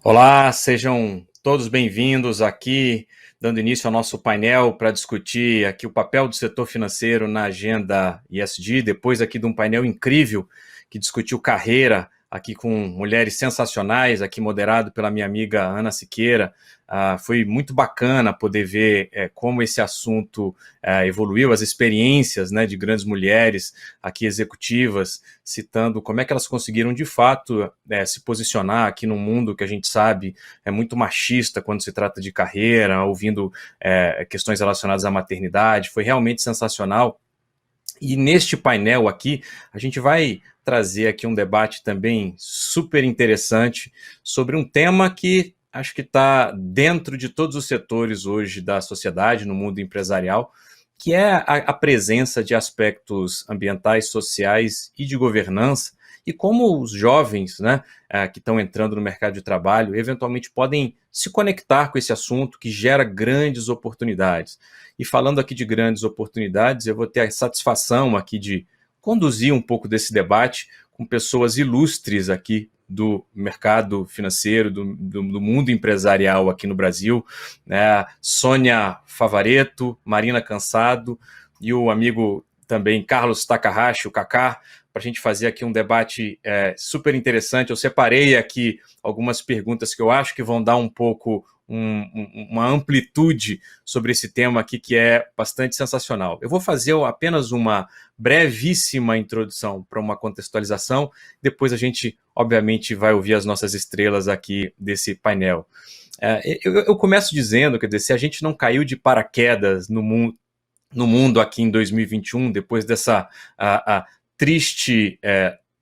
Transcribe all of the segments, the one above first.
Olá, sejam todos bem-vindos aqui, dando início ao nosso painel para discutir aqui o papel do setor financeiro na agenda ESG, depois aqui de um painel incrível que discutiu carreira aqui com mulheres sensacionais, aqui moderado pela minha amiga Ana Siqueira. Foi muito bacana poder ver como esse assunto evoluiu, as experiências, né, de grandes mulheres aqui executivas, citando como é que elas conseguiram de fato se posicionar aqui num mundo que a gente sabe é muito machista quando se trata de carreira, ouvindo questões relacionadas à maternidade. Foi realmente sensacional. E neste painel aqui, a gente vai trazer aqui um debate também super interessante sobre um tema que acho que está dentro de todos os setores hoje da sociedade, no mundo empresarial, que é a presença de aspectos ambientais, sociais e de governança, e como os jovens, né, que estão entrando no mercado de trabalho, eventualmente podem se conectar com esse assunto que gera grandes oportunidades. E falando aqui de grandes oportunidades, eu vou ter a satisfação aqui de conduzir um pouco desse debate com pessoas ilustres aqui do mercado financeiro, do mundo empresarial aqui no Brasil, né? Sônia Favaretto, Marina Cansado e o amigo também Carlos Takahashi, o Kaká, para a gente fazer aqui um debate super interessante. Eu separei aqui algumas perguntas que eu acho que vão dar um pouco uma amplitude sobre esse tema aqui que é bastante sensacional. Eu vou fazer apenas uma brevíssima introdução para uma contextualização, depois a gente, obviamente, vai ouvir as nossas estrelas aqui desse painel. Eu começo dizendo, quer dizer, se a gente não caiu de paraquedas no mundo aqui em 2021, depois dessa triste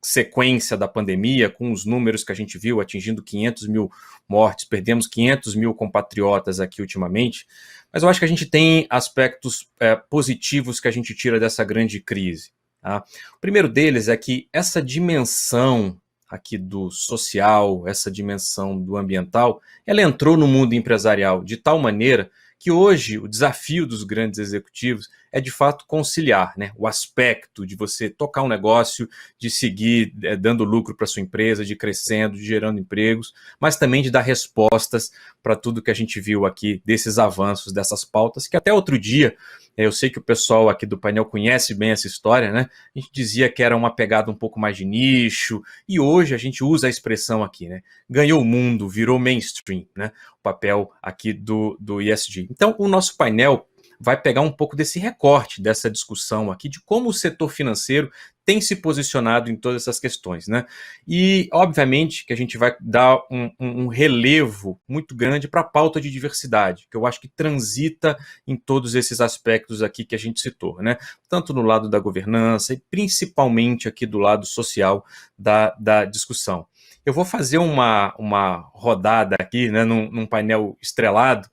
sequência da pandemia, com os números que a gente viu atingindo 500 mil mortes, perdemos 500 mil compatriotas aqui ultimamente, mas eu acho que a gente tem aspectos positivos que a gente tira dessa grande crise. Tá? O primeiro deles é que essa dimensão aqui do social, essa dimensão do ambiental, ela entrou no mundo empresarial de tal maneira que hoje o desafio dos grandes executivos é de fato conciliar, né, o aspecto de você tocar um negócio, de seguir dando lucro para sua empresa, de crescendo, de gerando empregos, mas também de dar respostas para tudo que a gente viu aqui desses avanços, dessas pautas, que até outro dia, eu sei que o pessoal aqui do painel conhece bem essa história, né? A gente dizia que era uma pegada um pouco mais de nicho, e hoje a gente usa a expressão aqui, né? Ganhou o mundo, virou mainstream, né? O papel aqui do ESG. Então, o nosso painel vai pegar um pouco desse recorte, dessa discussão aqui, de como o setor financeiro tem se posicionado em todas essas questões, né? E, obviamente, que a gente vai dar um relevo muito grande para a pauta de diversidade, que eu acho que transita em todos esses aspectos aqui que a gente citou, né? Tanto no lado da governança e principalmente aqui do lado social da discussão. Eu vou fazer uma rodada aqui, né, num painel estrelado,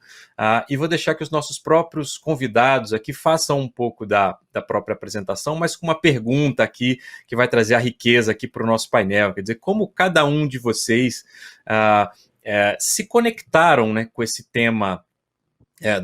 e vou deixar que os nossos próprios convidados aqui façam um pouco da própria apresentação, mas com uma pergunta aqui que vai trazer a riqueza aqui para o nosso painel. Quer dizer, como cada um de vocês se conectaram, né, com esse tema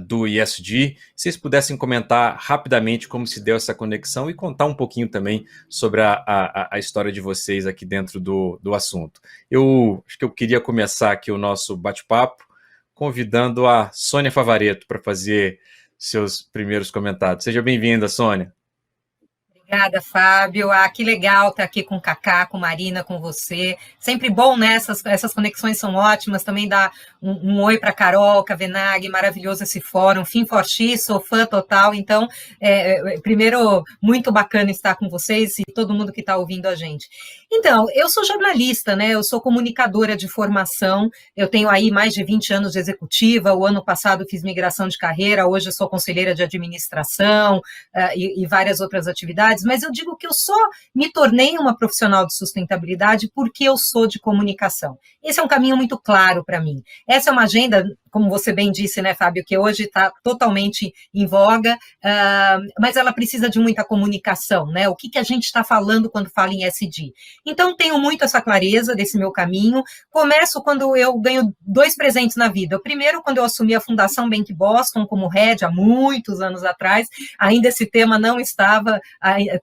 do ESG, se vocês pudessem comentar rapidamente como se deu essa conexão e contar um pouquinho também sobre a história de vocês aqui dentro do assunto. Eu acho que eu queria começar aqui o nosso bate-papo convidando a Sônia Favaretto para fazer seus primeiros comentários. Seja bem-vinda, Sônia. Obrigada, Fábio. Que legal estar aqui com o Kaká, com Marina, com você. Sempre bom, né? Essas conexões são ótimas. Também dá um oi para a Carol Cavenaghi, maravilhoso esse fórum. Fim for X, sou fã total. Então, primeiro, muito bacana estar com vocês e todo mundo que está ouvindo a gente. Então, eu sou jornalista, né? Eu sou comunicadora de formação. Eu tenho aí mais de 20 anos de executiva. O ano passado fiz migração de carreira. Hoje eu sou conselheira de administração e várias outras atividades. Mas eu digo que eu só me tornei uma profissional de sustentabilidade porque eu sou de comunicação. Esse é um caminho muito claro para mim. Essa é uma agenda, como você bem disse, né, Fábio, que hoje está totalmente em voga, mas ela precisa de muita comunicação, né? O que a gente está falando quando fala em ESG? Então, tenho muito essa clareza desse meu caminho. Começo quando eu ganho 2 presentes na vida. O primeiro, quando eu assumi a Fundação Bank Boston como head, há muitos anos atrás, ainda esse tema não estava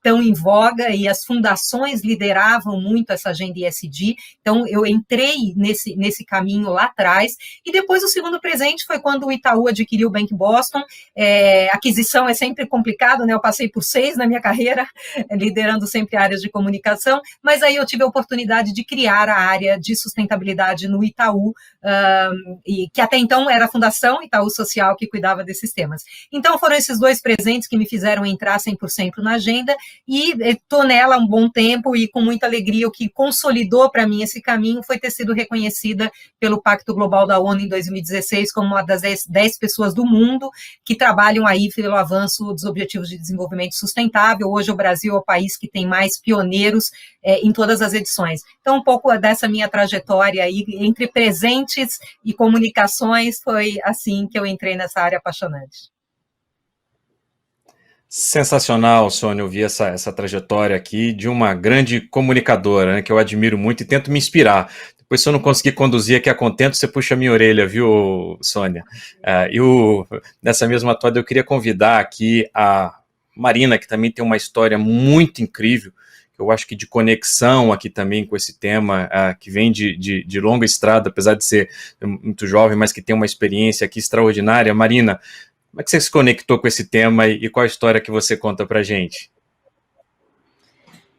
tão em voga e as fundações lideravam muito essa agenda ESG, então eu entrei nesse caminho lá atrás, e depois o segundo presente foi quando o Itaú adquiriu o Bank Boston. Aquisição é sempre complicado, né? Eu passei por 6 na minha carreira, liderando sempre áreas de comunicação, mas aí eu tive a oportunidade de criar a área de sustentabilidade no Itaú, e que até então era a Fundação Itaú Social que cuidava desses temas. Então foram esses 2 presentes que me fizeram entrar 100% na agenda, e estou nela há um bom tempo, e com muita alegria o que consolidou para mim esse caminho foi ter sido reconhecida pelo Pacto Global da ONU em 2016 como uma das 10 pessoas do mundo que trabalham aí pelo avanço dos Objetivos de Desenvolvimento Sustentável. Hoje o Brasil é o país que tem mais pioneiros em todas as edições. Então, um pouco dessa minha trajetória aí, entre presentes e comunicações, foi assim que eu entrei nessa área apaixonante. Sensacional, Sônia, ouvir essa trajetória aqui de uma grande comunicadora, né, que eu admiro muito e tento me inspirar. Depois, se eu não conseguir conduzir aqui a contento, você puxa a minha orelha, viu, Sônia? Nessa mesma toada, eu queria convidar aqui a Marina, que também tem uma história muito incrível, eu acho que de conexão aqui também com esse tema, que vem de longa estrada, apesar de ser muito jovem, mas que tem uma experiência aqui extraordinária. Marina, como é que você se conectou com esse tema e qual a história que você conta pra gente?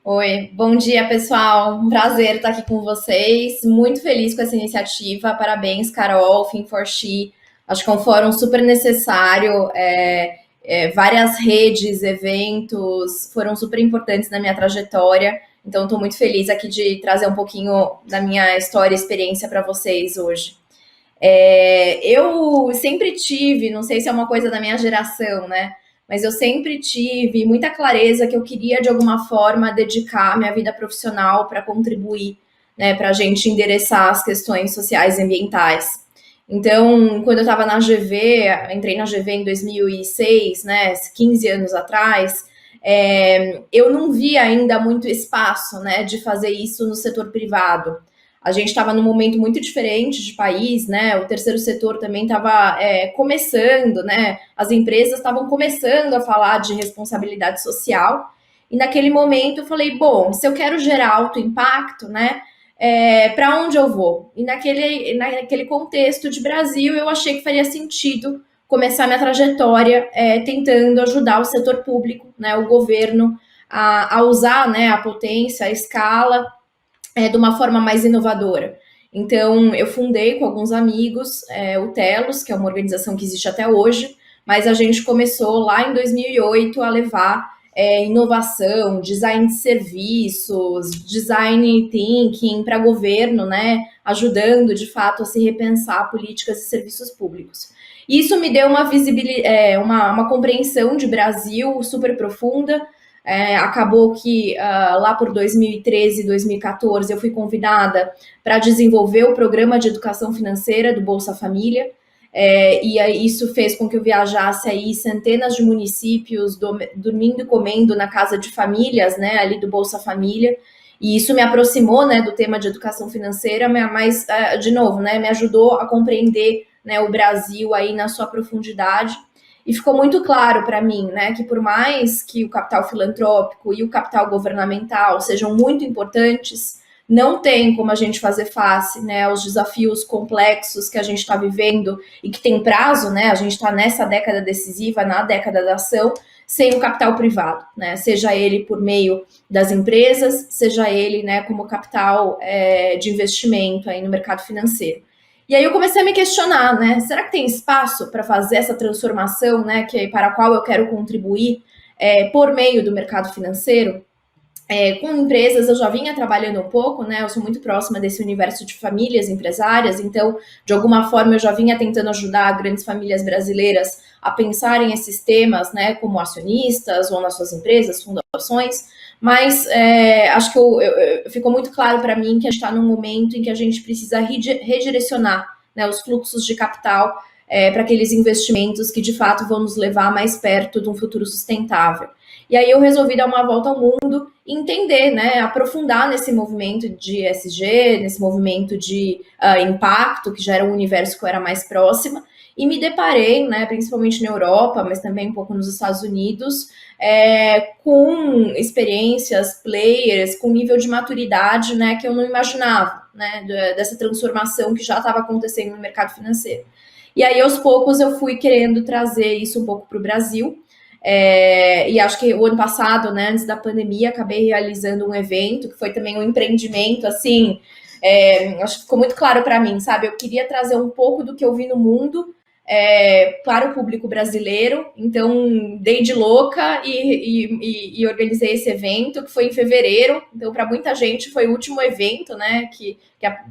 Oi, bom dia, pessoal. Um prazer estar aqui com vocês. Muito feliz com essa iniciativa. Parabéns, Carol, Fin4She. Acho que é um fórum super necessário. Várias redes, eventos foram super importantes na minha trajetória. Então, estou muito feliz aqui de trazer um pouquinho da minha história e experiência para vocês hoje. Eu sempre tive, não sei se é uma coisa da minha geração, né? Mas eu sempre tive muita clareza que eu queria, de alguma forma, dedicar minha vida profissional para contribuir, né, para a gente endereçar as questões sociais e ambientais. Então, quando eu estava na GV, entrei na GV em 2006, né, 15 anos atrás, eu não via ainda muito espaço, né, de fazer isso no setor privado. A gente estava num momento muito diferente de país, né? O terceiro setor também estava começando, né? As empresas estavam começando a falar de responsabilidade social. E naquele momento eu falei, bom, se eu quero gerar alto impacto, né? Para onde eu vou? E naquele contexto de Brasil, eu achei que faria sentido começar minha trajetória tentando ajudar o setor público, né? O governo a usar, né, a potência, a escala, de uma forma mais inovadora. Então, eu fundei com alguns amigos o Telos, que é uma organização que existe até hoje, mas a gente começou lá em 2008 a levar inovação, design de serviços, design thinking para governo, né, ajudando, de fato, a se repensar políticas e serviços públicos. Isso me deu uma visibilidade, uma compreensão de Brasil super profunda. Acabou que lá por 2013, 2014, eu fui convidada para desenvolver o programa de educação financeira do Bolsa Família, e isso fez com que eu viajasse aí centenas de municípios, dormindo e comendo na casa de famílias, né, ali do Bolsa Família, e isso me aproximou, né, do tema de educação financeira, mas, de novo, né, me ajudou a compreender, né, o Brasil aí na sua profundidade. E ficou muito claro para mim, né, que por mais que o capital filantrópico e o capital governamental sejam muito importantes, não tem como a gente fazer face, né, aos desafios complexos que a gente está vivendo e que tem prazo, né, a gente está nessa década decisiva, na década da ação, sem o capital privado, né, seja ele por meio das empresas, seja ele, né, como capital de investimento aí no mercado financeiro. E aí eu comecei a me questionar, né? Será que tem espaço para fazer essa transformação, né? Para a qual eu quero contribuir por meio do mercado financeiro? Com empresas eu já vinha trabalhando um pouco, né? Eu sou muito próxima desse universo de famílias empresárias, então, de alguma forma, eu já vinha tentando ajudar grandes famílias brasileiras a pensarem esses temas, né? Como acionistas ou nas suas empresas, fundações. Mas acho que ficou muito claro para mim que a gente está num momento em que a gente precisa redirecionar, né, os fluxos de capital para aqueles investimentos que de fato vão nos levar mais perto de um futuro sustentável. E aí eu resolvi dar uma volta ao mundo e entender, né, aprofundar nesse movimento de ESG, nesse movimento de impacto, que já era um universo que eu era mais próxima, e me deparei, né, principalmente na Europa, mas também um pouco nos Estados Unidos, com experiências, players, com nível de maturidade, né, que eu não imaginava, né, dessa transformação que já estava acontecendo no mercado financeiro. E aí, aos poucos, eu fui querendo trazer isso um pouco para o Brasil. E acho que o ano passado, né, antes da pandemia, acabei realizando um evento, que foi também um empreendimento, assim, acho que ficou muito claro para mim, sabe? Eu queria trazer um pouco do que eu vi no mundo para o público brasileiro. Então, dei de louca e organizei esse evento, que foi em fevereiro. Então, para muita gente, foi o último evento, né,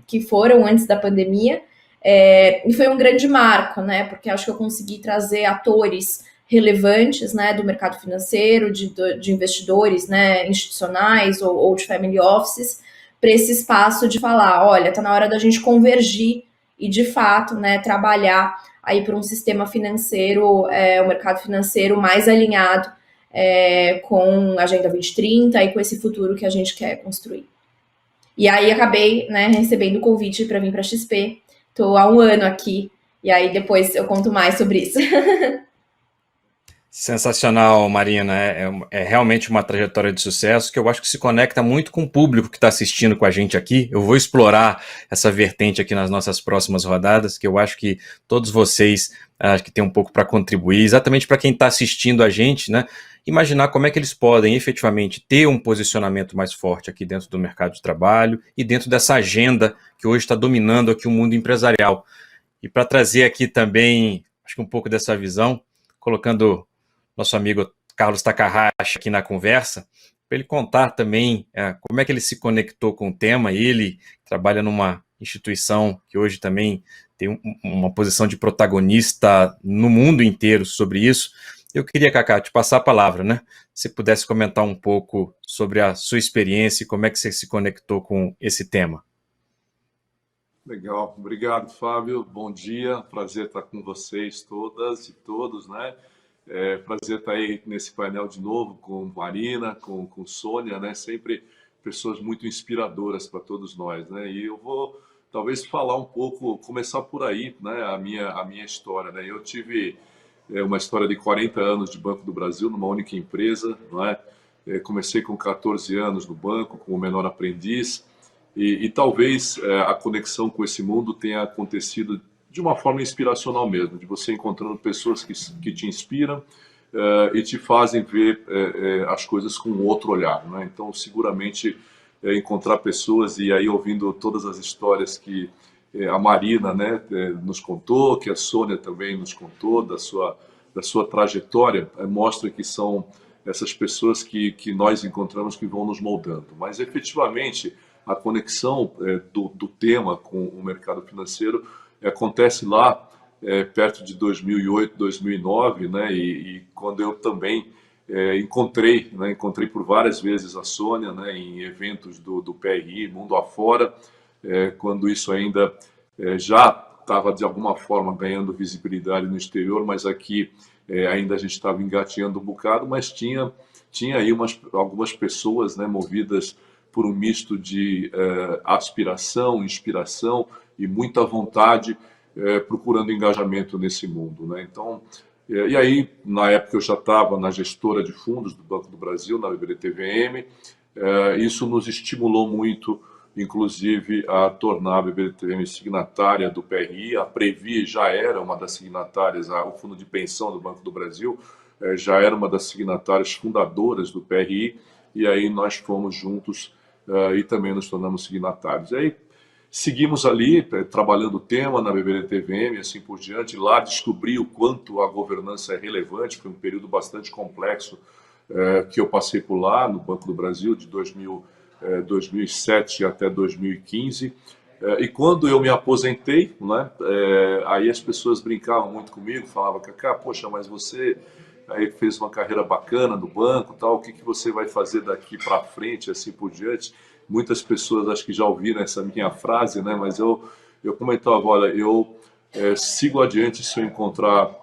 que foram antes da pandemia. E foi um grande marco, né? Porque acho que eu consegui trazer atores relevantes, né, do mercado financeiro, de investidores, né, institucionais ou de family offices, para esse espaço de falar, olha, está na hora da gente convergir e, de fato, né, trabalhar aí para um sistema financeiro, o mercado financeiro mais alinhado com a Agenda 2030 e com esse futuro que a gente quer construir. E aí acabei, né, recebendo o convite para vir para a XP. Estou há um ano aqui, e aí depois eu conto mais sobre isso. Sensacional, Marina. É realmente uma trajetória de sucesso que eu acho que se conecta muito com o público que está assistindo com a gente aqui. Eu vou explorar essa vertente aqui nas nossas próximas rodadas, que eu acho que todos vocês acho que têm um pouco para contribuir, exatamente para quem está assistindo a gente, né? Imaginar como é que eles podem efetivamente ter um posicionamento mais forte aqui dentro do mercado de trabalho e dentro dessa agenda que hoje está dominando aqui o mundo empresarial. E para trazer aqui também, acho que um pouco dessa visão, colocando nosso amigo Carlos Takahashi aqui na conversa, para ele contar também como é que ele se conectou com o tema. Ele trabalha numa instituição que hoje também tem uma posição de protagonista no mundo inteiro sobre isso. Eu queria, Kaká, te passar a palavra, né? Se pudesse comentar um pouco sobre a sua experiência e como é que você se conectou com esse tema. Legal, obrigado, Fábio. Bom dia, prazer estar com vocês todas e todos, né? Prazer estar aí nesse painel de novo com Marina, com Sônia, né? Sempre pessoas muito inspiradoras para todos nós, né? E eu vou talvez falar um pouco, começar por aí, né? A minha história, né? Eu tive uma história de 40 anos de Banco do Brasil, numa única empresa, não é? Comecei com 14 anos no banco, como menor aprendiz, e talvez a conexão com esse mundo tenha acontecido de uma forma inspiracional mesmo, de você encontrando pessoas que te inspiram e te fazem ver as coisas com outro olhar, né? Então, seguramente, encontrar pessoas e aí ouvindo todas as histórias que a Marina, né, nos contou, que a Sônia também nos contou da sua trajetória, mostra que são essas pessoas que nós encontramos que vão nos moldando. Mas, efetivamente, a conexão do tema com o mercado financeiro acontece lá perto de 2008, 2009, né, e quando eu também encontrei por várias vezes a Sônia, né, em eventos do PRI, mundo afora, quando isso ainda já estava de alguma forma ganhando visibilidade no exterior, mas aqui ainda a gente estava engateando um bocado, mas tinha aí algumas pessoas, né, movidas por um misto de aspiração, inspiração e muita vontade, procurando engajamento nesse mundo, né? Então, e aí, na época eu já estava na gestora de fundos do Banco do Brasil, na BBDTVM, isso nos estimulou muito, inclusive, a tornar a BBDTVM signatária do PRI. A Previ já era uma das signatárias, o Fundo de Pensão do Banco do Brasil já era uma das signatárias fundadoras do PRI, e aí nós fomos juntos e também nos tornamos signatários. E aí seguimos ali, trabalhando o tema na BBDTVM e assim por diante. Lá descobri o quanto a governança é relevante. Foi um período bastante complexo que eu passei por lá, no Banco do Brasil, de 2007 até 2015. E quando eu me aposentei, né, aí as pessoas brincavam muito comigo, falavam, Kaká, poxa, mas você aí fez uma carreira bacana no banco, tal, o que você vai fazer daqui para frente, assim por diante? Muitas pessoas acho que já ouviram essa minha frase, né, mas eu eu comentava, olha, eu sigo adiante se eu encontrar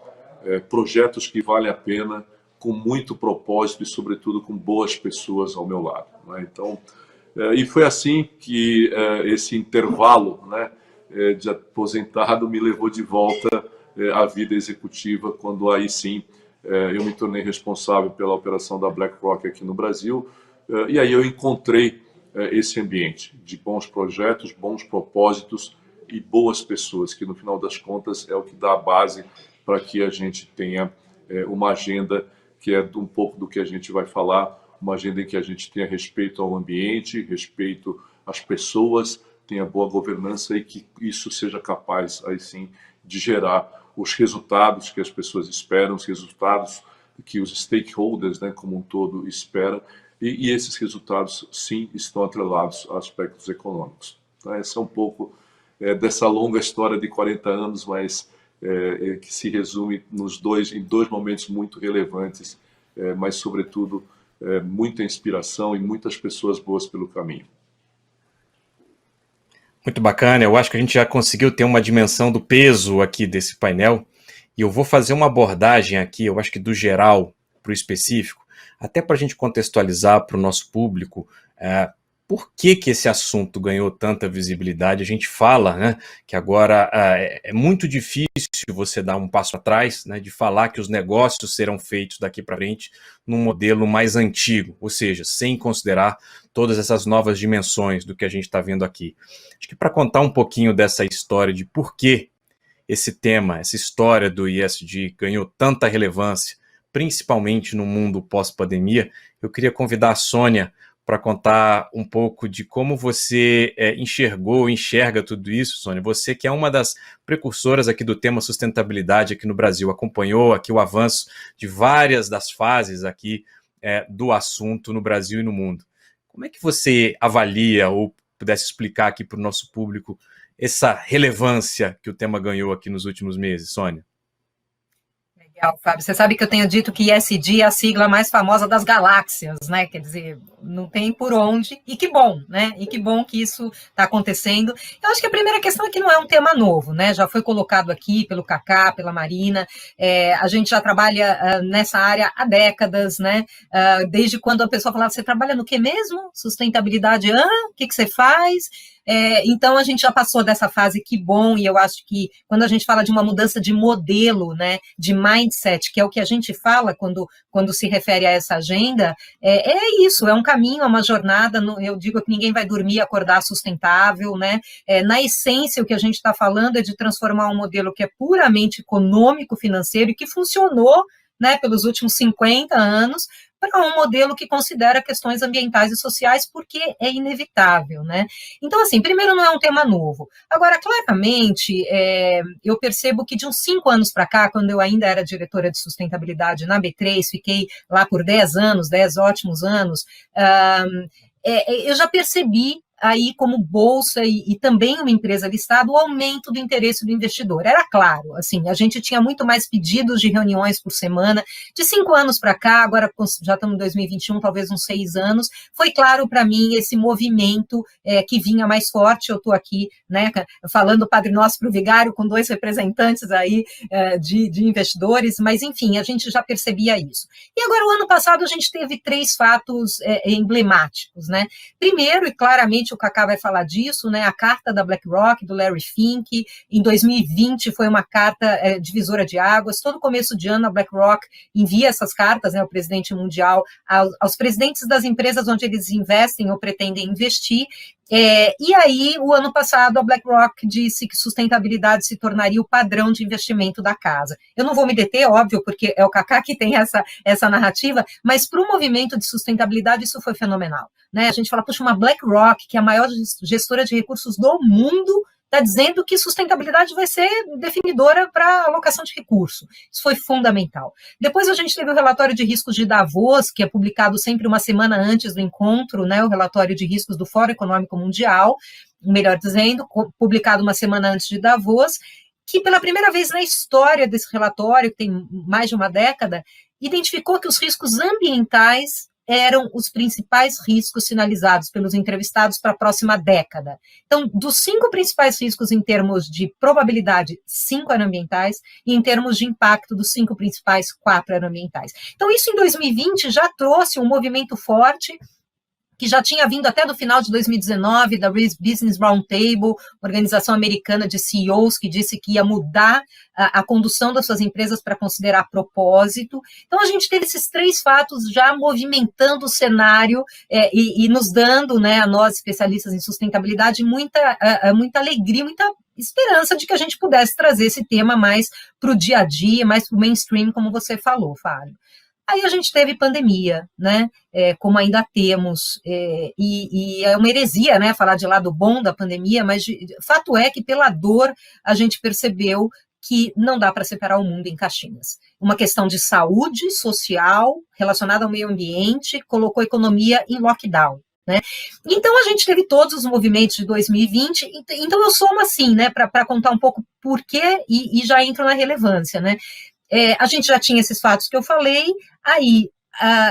projetos que valem a pena, com muito propósito e, sobretudo, com boas pessoas ao meu lado, né? Então, e foi assim que esse intervalo, né, de aposentado me levou de volta à vida executiva, quando aí sim eu me tornei responsável pela operação da BlackRock aqui no Brasil, e aí eu encontrei esse ambiente de bons projetos, bons propósitos e boas pessoas, que no final das contas é o que dá a base para que a gente tenha uma agenda que é um pouco do que a gente vai falar, uma agenda em que a gente tenha respeito ao ambiente, respeito às pessoas, tenha boa governança e que isso seja capaz, aí sim, de gerar os resultados que as pessoas esperam, os resultados que os stakeholders, né, como um todo, esperam, e esses resultados, sim, estão atrelados a aspectos econômicos. Então, essa é um pouco dessa longa história de 40 anos, mas que se resume em dois momentos muito relevantes, mas, sobretudo, muita inspiração e muitas pessoas boas pelo caminho. Muito bacana, eu acho que a gente já conseguiu ter uma dimensão do peso aqui desse painel, e eu vou fazer uma abordagem aqui, eu acho que do geral para o específico, até para a gente contextualizar para o nosso público por que esse assunto ganhou tanta visibilidade. A gente fala, né, que agora é muito difícil você dar um passo atrás, né, de falar que os negócios serão feitos daqui para frente num modelo mais antigo, ou seja, sem considerar todas essas novas dimensões do que a gente está vendo aqui. Acho que para contar um pouquinho dessa história de por que esse tema, essa história do ESG ganhou tanta relevância, principalmente no mundo pós-pandemia, eu queria convidar a Sônia para contar um pouco de como você enxerga tudo isso, Sônia. Você que é uma das precursoras aqui do tema sustentabilidade aqui no Brasil, acompanhou aqui o avanço de várias das fases aqui do assunto no Brasil e no mundo. Como é que você avalia, ou pudesse explicar aqui para o nosso público, essa relevância que o tema ganhou aqui nos últimos meses, Sônia? Legal, Fábio. Você sabe que eu tenho dito que ESG é a sigla mais famosa das galáxias, né? Quer dizer, não tem por onde. E que bom, né? E que bom que isso está acontecendo. Eu acho que a primeira questão é que não é um tema novo, né? Já foi colocado aqui pelo Kaká, pela Marina. A gente já trabalha nessa área há décadas, né? Desde quando a pessoa falava, você trabalha no que mesmo? Sustentabilidade? O que você faz? Então, a gente já passou dessa fase, que bom, e eu acho que quando a gente fala de uma mudança de modelo, né, de mindset, que é o que a gente fala quando se refere a essa agenda, isso, é um caminho, é uma jornada. Eu digo que ninguém vai dormir e acordar sustentável, né? Na essência, o que a gente está falando é de transformar um modelo que é puramente econômico, financeiro, e que funcionou, né, pelos últimos 50 anos, para um modelo que considera questões ambientais e sociais, porque é inevitável, né? Então, assim, primeiro, não é um tema novo. Agora, claramente, eu percebo que de uns 5 anos para cá, quando eu ainda era diretora de sustentabilidade na B3, fiquei lá por 10 anos, 10 ótimos anos, eu já percebi aí como bolsa e também uma empresa listada, o aumento do interesse do investidor. Era claro, assim, a gente tinha muito mais pedidos de reuniões por semana. De 5 anos para cá, agora já estamos em 2021, talvez uns 6 anos, foi claro para mim esse movimento que vinha mais forte. Eu estou aqui, né, falando Padre Nosso para o Vigário, com 2 representantes aí de investidores, mas enfim, a gente já percebia isso. E agora, o ano passado, a gente teve 3 fatos emblemáticos, né? Primeiro, e claramente o Kaká vai falar disso, né, a carta da BlackRock, do Larry Fink, em 2020 foi uma carta divisora de águas. Todo começo de ano a BlackRock envia essas cartas, né, ao presidente mundial, aos presidentes das empresas onde eles investem ou pretendem investir. E aí, o ano passado, a BlackRock disse que sustentabilidade se tornaria o padrão de investimento da casa. Eu não vou me deter, óbvio, porque é o Kaká que tem essa narrativa, mas para o movimento de sustentabilidade isso foi fenomenal, né? A gente fala, puxa, uma BlackRock, que é a maior gestora de recursos do mundo, está dizendo que sustentabilidade vai ser definidora para alocação de recurso. Isso foi fundamental. Depois a gente teve o relatório de riscos de Davos, que é publicado sempre uma semana antes do encontro, né, o relatório de riscos do Fórum Econômico Mundial, melhor dizendo, publicado uma semana antes de Davos, que pela primeira vez na história desse relatório, que tem mais de uma década, identificou que os riscos ambientais eram os principais riscos sinalizados pelos entrevistados para a próxima década. Então, dos 5 principais riscos em termos de probabilidade, 5 eram ambientais, e em termos de impacto, dos 5 principais, 4 eram ambientais. Então, isso em 2020 já trouxe um movimento forte, que já tinha vindo até do final de 2019, da Business Roundtable, organização americana de CEOs, que disse que ia mudar a condução das suas empresas para considerar propósito. Então, a gente teve esses 3 fatos já movimentando o cenário e nos dando, né, a nós, especialistas em sustentabilidade, muita alegria, muita esperança de que a gente pudesse trazer esse tema mais para o dia a dia, mais para o mainstream, como você falou, Fábio. Aí a gente teve pandemia, né, como ainda temos, e é uma heresia, né, falar de lado bom da pandemia, mas fato é que pela dor a gente percebeu que não dá para separar o mundo em caixinhas. Uma questão de saúde social relacionada ao meio ambiente colocou a economia em lockdown, né? Então a gente teve todos os movimentos de 2020, então eu somo assim, né, para contar um pouco por quê e já entro na relevância, né? A gente já tinha esses fatos que eu falei, aí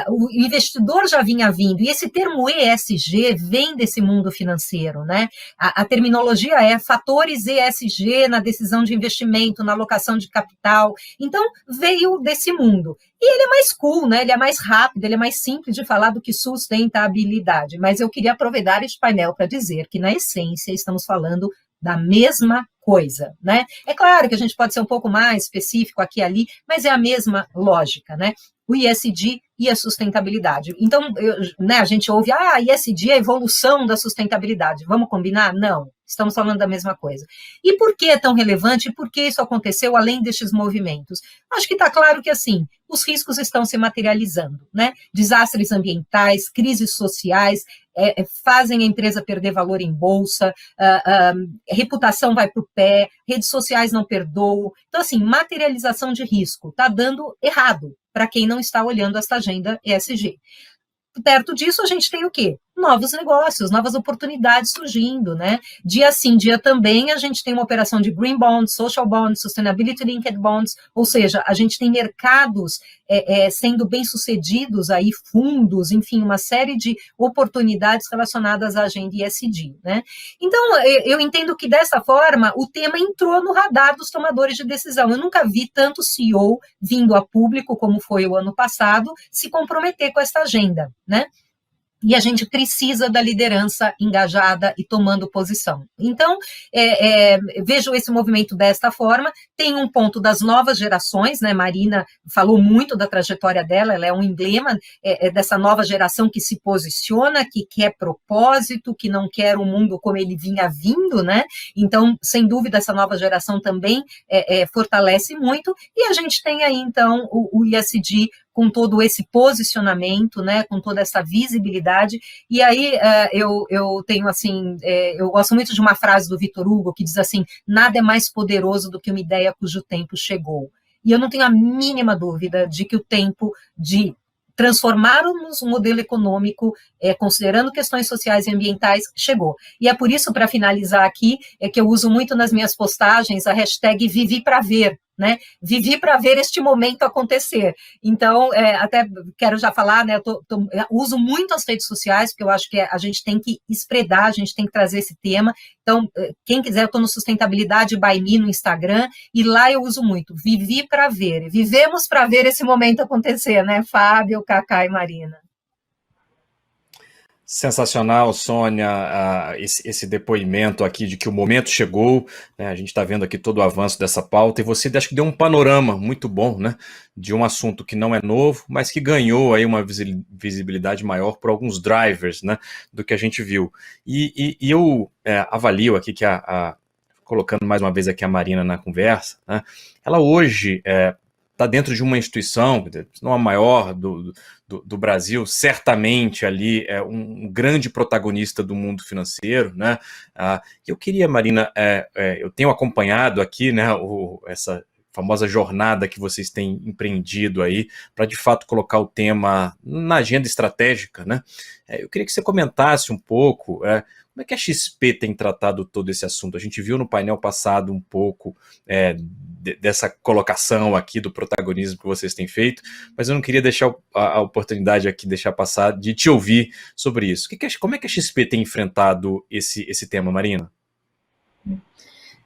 o investidor já vinha vindo, e esse termo ESG vem desse mundo financeiro, né? A terminologia é fatores ESG na decisão de investimento, na alocação de capital, então veio desse mundo. E ele é mais cool, né? Ele é mais rápido, ele é mais simples de falar do que sustentabilidade, mas eu queria aproveitar este painel para dizer que, na essência, estamos falando da mesma coisa, né? É claro que a gente pode ser um pouco mais específico aqui e ali, mas é a mesma lógica, né? O ESG e a sustentabilidade. Então, né, a gente ouve, ESG é a evolução da sustentabilidade. Vamos combinar? Não. Estamos falando da mesma coisa. E por que é tão relevante? E por que isso aconteceu além destes movimentos? Acho que está claro que, assim, os riscos estão se materializando, né? Desastres ambientais, crises sociais, fazem a empresa perder valor em bolsa, reputação vai para o pé, redes sociais não perdoam. Então, assim, materialização de risco está dando errado para quem não está olhando essa agenda ESG. Perto disso, a gente tem o quê? Novos negócios, novas oportunidades surgindo, né? Dia sim, dia também, a gente tem uma operação de Green Bonds, Social Bonds, Sustainability Linked Bonds, ou seja, a gente tem mercados sendo bem-sucedidos, aí fundos, enfim, uma série de oportunidades relacionadas à agenda ESG, né? Então, eu entendo que dessa forma, o tema entrou no radar dos tomadores de decisão. Eu nunca vi tanto CEO vindo a público, como foi o ano passado, se comprometer com essa agenda, né? E a gente precisa da liderança engajada e tomando posição. Então, vejo esse movimento desta forma. Tem um ponto das novas gerações, né? Marina falou muito da trajetória dela, ela é um emblema dessa nova geração que se posiciona, que quer propósito, que não quer um mundo como ele vinha vindo, né? Então, sem dúvida, essa nova geração também fortalece muito. E a gente tem aí, então, o ESG com todo esse posicionamento, né, com toda essa visibilidade, e aí eu tenho assim, eu gosto muito de uma frase do Victor Hugo que diz assim, nada é mais poderoso do que uma ideia cujo tempo chegou, e eu não tenho a mínima dúvida de que o tempo de transformarmos um modelo econômico, considerando questões sociais e ambientais, chegou. E é por isso, para finalizar aqui, que eu uso muito nas minhas postagens a hashtag Vivi para Ver, né? Vivi para ver este momento acontecer. Então, até quero já falar, né? Eu uso muito as redes sociais, porque eu acho que a gente tem que espregar, a gente tem que trazer esse tema. Então, quem quiser, eu estou no Sustentabilidade by Me no Instagram, e lá eu uso muito. Vivi para ver. Vivemos para ver esse momento acontecer, né? Fábio, Cacá e Marina. Sensacional, Sônia, esse depoimento aqui de que o momento chegou, né? A gente está vendo aqui todo o avanço dessa pauta, e você acho que deu um panorama muito bom, né, de um assunto que não é novo, mas que ganhou aí uma visibilidade maior por alguns drivers, né, do que a gente viu. E eu avalio aqui que colocando mais uma vez aqui a Marina na conversa, né, ela hoje está dentro de uma instituição, não a maior do Brasil, certamente ali é um grande protagonista do mundo financeiro, né? Eu queria, Marina, eu tenho acompanhado aqui, né, essa famosa jornada que vocês têm empreendido aí para, de fato, colocar o tema na agenda estratégica, né? Eu queria que você comentasse um pouco como como é que a XP tem tratado todo esse assunto? A gente viu no painel passado um pouco dessa colocação aqui do protagonismo que vocês têm feito, mas eu não queria deixar a oportunidade aqui, deixar passar, de te ouvir sobre isso. Como é que a XP tem enfrentado esse tema, Marina?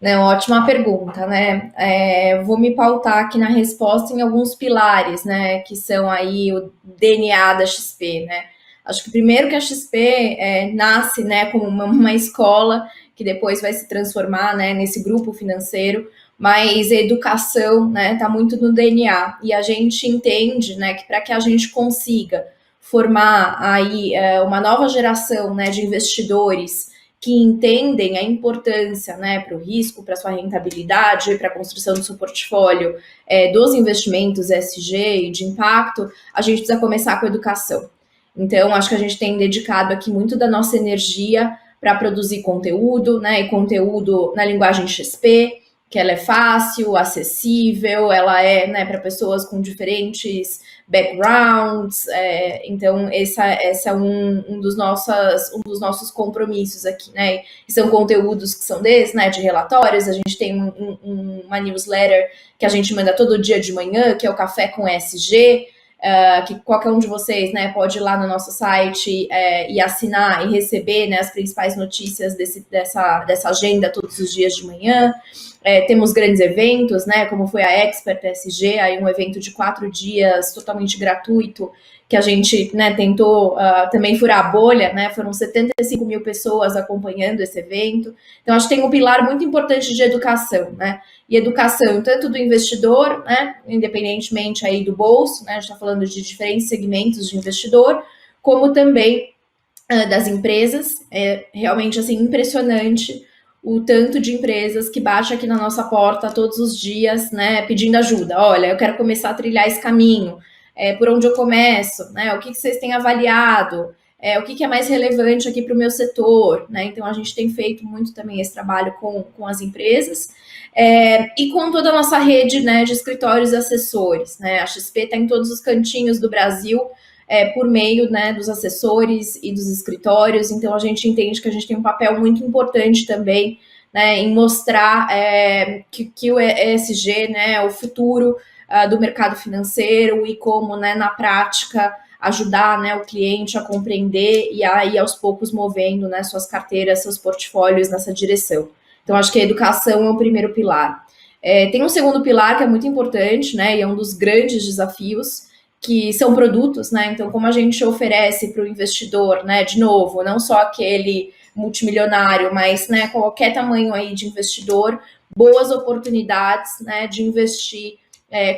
Não, ótima pergunta, né? Vou me pautar aqui na resposta em alguns pilares, né? Que são aí o DNA da XP, né? Acho que primeiro que a XP nasce, né, como uma escola que depois vai se transformar, né, nesse grupo financeiro, mas a educação, né, tá muito no DNA, e a gente entende, né, que para que a gente consiga formar aí uma nova geração, né, de investidores que entendem a importância, né, para o risco, para sua rentabilidade, para a construção do seu portfólio, dos investimentos ESG e de impacto, a gente precisa começar com a educação. Então, acho que a gente tem dedicado aqui muito da nossa energia para produzir conteúdo, né, e conteúdo na linguagem XP, que ela é fácil, acessível, ela é, né, para pessoas com diferentes backgrounds, então esse é um dos nossos compromissos aqui, né, e são conteúdos que são né, de relatórios. A gente tem uma newsletter que a gente manda todo dia de manhã, que é o Café com ESG, que qualquer um de vocês, né, pode ir lá no nosso site e assinar e receber, né, as principais notícias dessa agenda todos os dias de manhã. Temos grandes eventos, né, como foi a Expert ESG, aí um evento de 4 dias totalmente gratuito, que a gente, né, tentou também furar a bolha, né, foram 75 mil pessoas acompanhando esse evento. Então, acho que tem um pilar muito importante de educação, né, e educação tanto do investidor, né, independentemente aí do bolso, né, a gente está falando de diferentes segmentos de investidor, como também das empresas. É realmente, assim, impressionante o tanto de empresas que bate aqui na nossa porta todos os dias, né, pedindo ajuda. Olha, eu quero começar a trilhar esse caminho, por onde eu começo, né, o que vocês têm avaliado, o que é mais relevante aqui para o meu setor, né, então a gente tem feito muito também esse trabalho com as empresas, e com toda a nossa rede, né, de escritórios e assessores, né, a XP está em todos os cantinhos do Brasil, por meio, né, dos assessores e dos escritórios. Então a gente entende que a gente tem um papel muito importante também, né, em mostrar que o ESG, né, é o futuro do mercado financeiro, e como, né, na prática ajudar, né, o cliente a compreender e aí aos poucos movendo, né, suas carteiras, seus portfólios nessa direção. Então acho que a educação é o primeiro pilar. Tem um segundo pilar que é muito importante, né, e é um dos grandes desafios, que são produtos, né? Então, como a gente oferece para o investidor, né? De novo, não só aquele multimilionário, mas, né, qualquer tamanho aí de investidor, boas oportunidades, né, de investir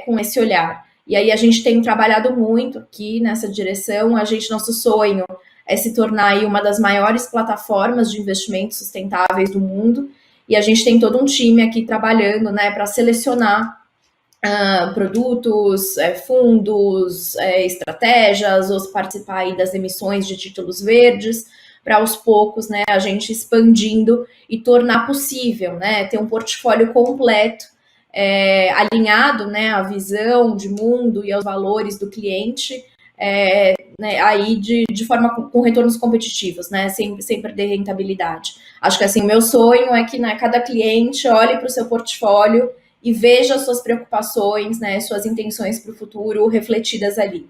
com esse olhar. E aí a gente tem trabalhado muito aqui nessa direção. Nosso sonho é se tornar aí uma das maiores plataformas de investimentos sustentáveis do mundo. E a gente tem todo um time aqui trabalhando, né, para selecionar produtos, fundos, estratégias, ou participar aí das emissões de títulos verdes, para aos poucos, né, a gente expandindo e tornar possível, né, ter um portfólio completo, alinhado, né, à visão de mundo e aos valores do cliente, né, aí de forma com retornos competitivos, né, sem perder rentabilidade. Acho que assim, o meu sonho é que, né, cada cliente olhe para o seu portfólio e veja suas preocupações, né, suas intenções para o futuro refletidas ali.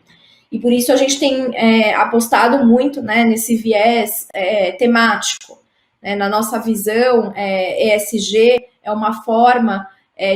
E por isso a gente tem apostado muito, né, nesse viés temático. Né? Na nossa visão, ESG é uma forma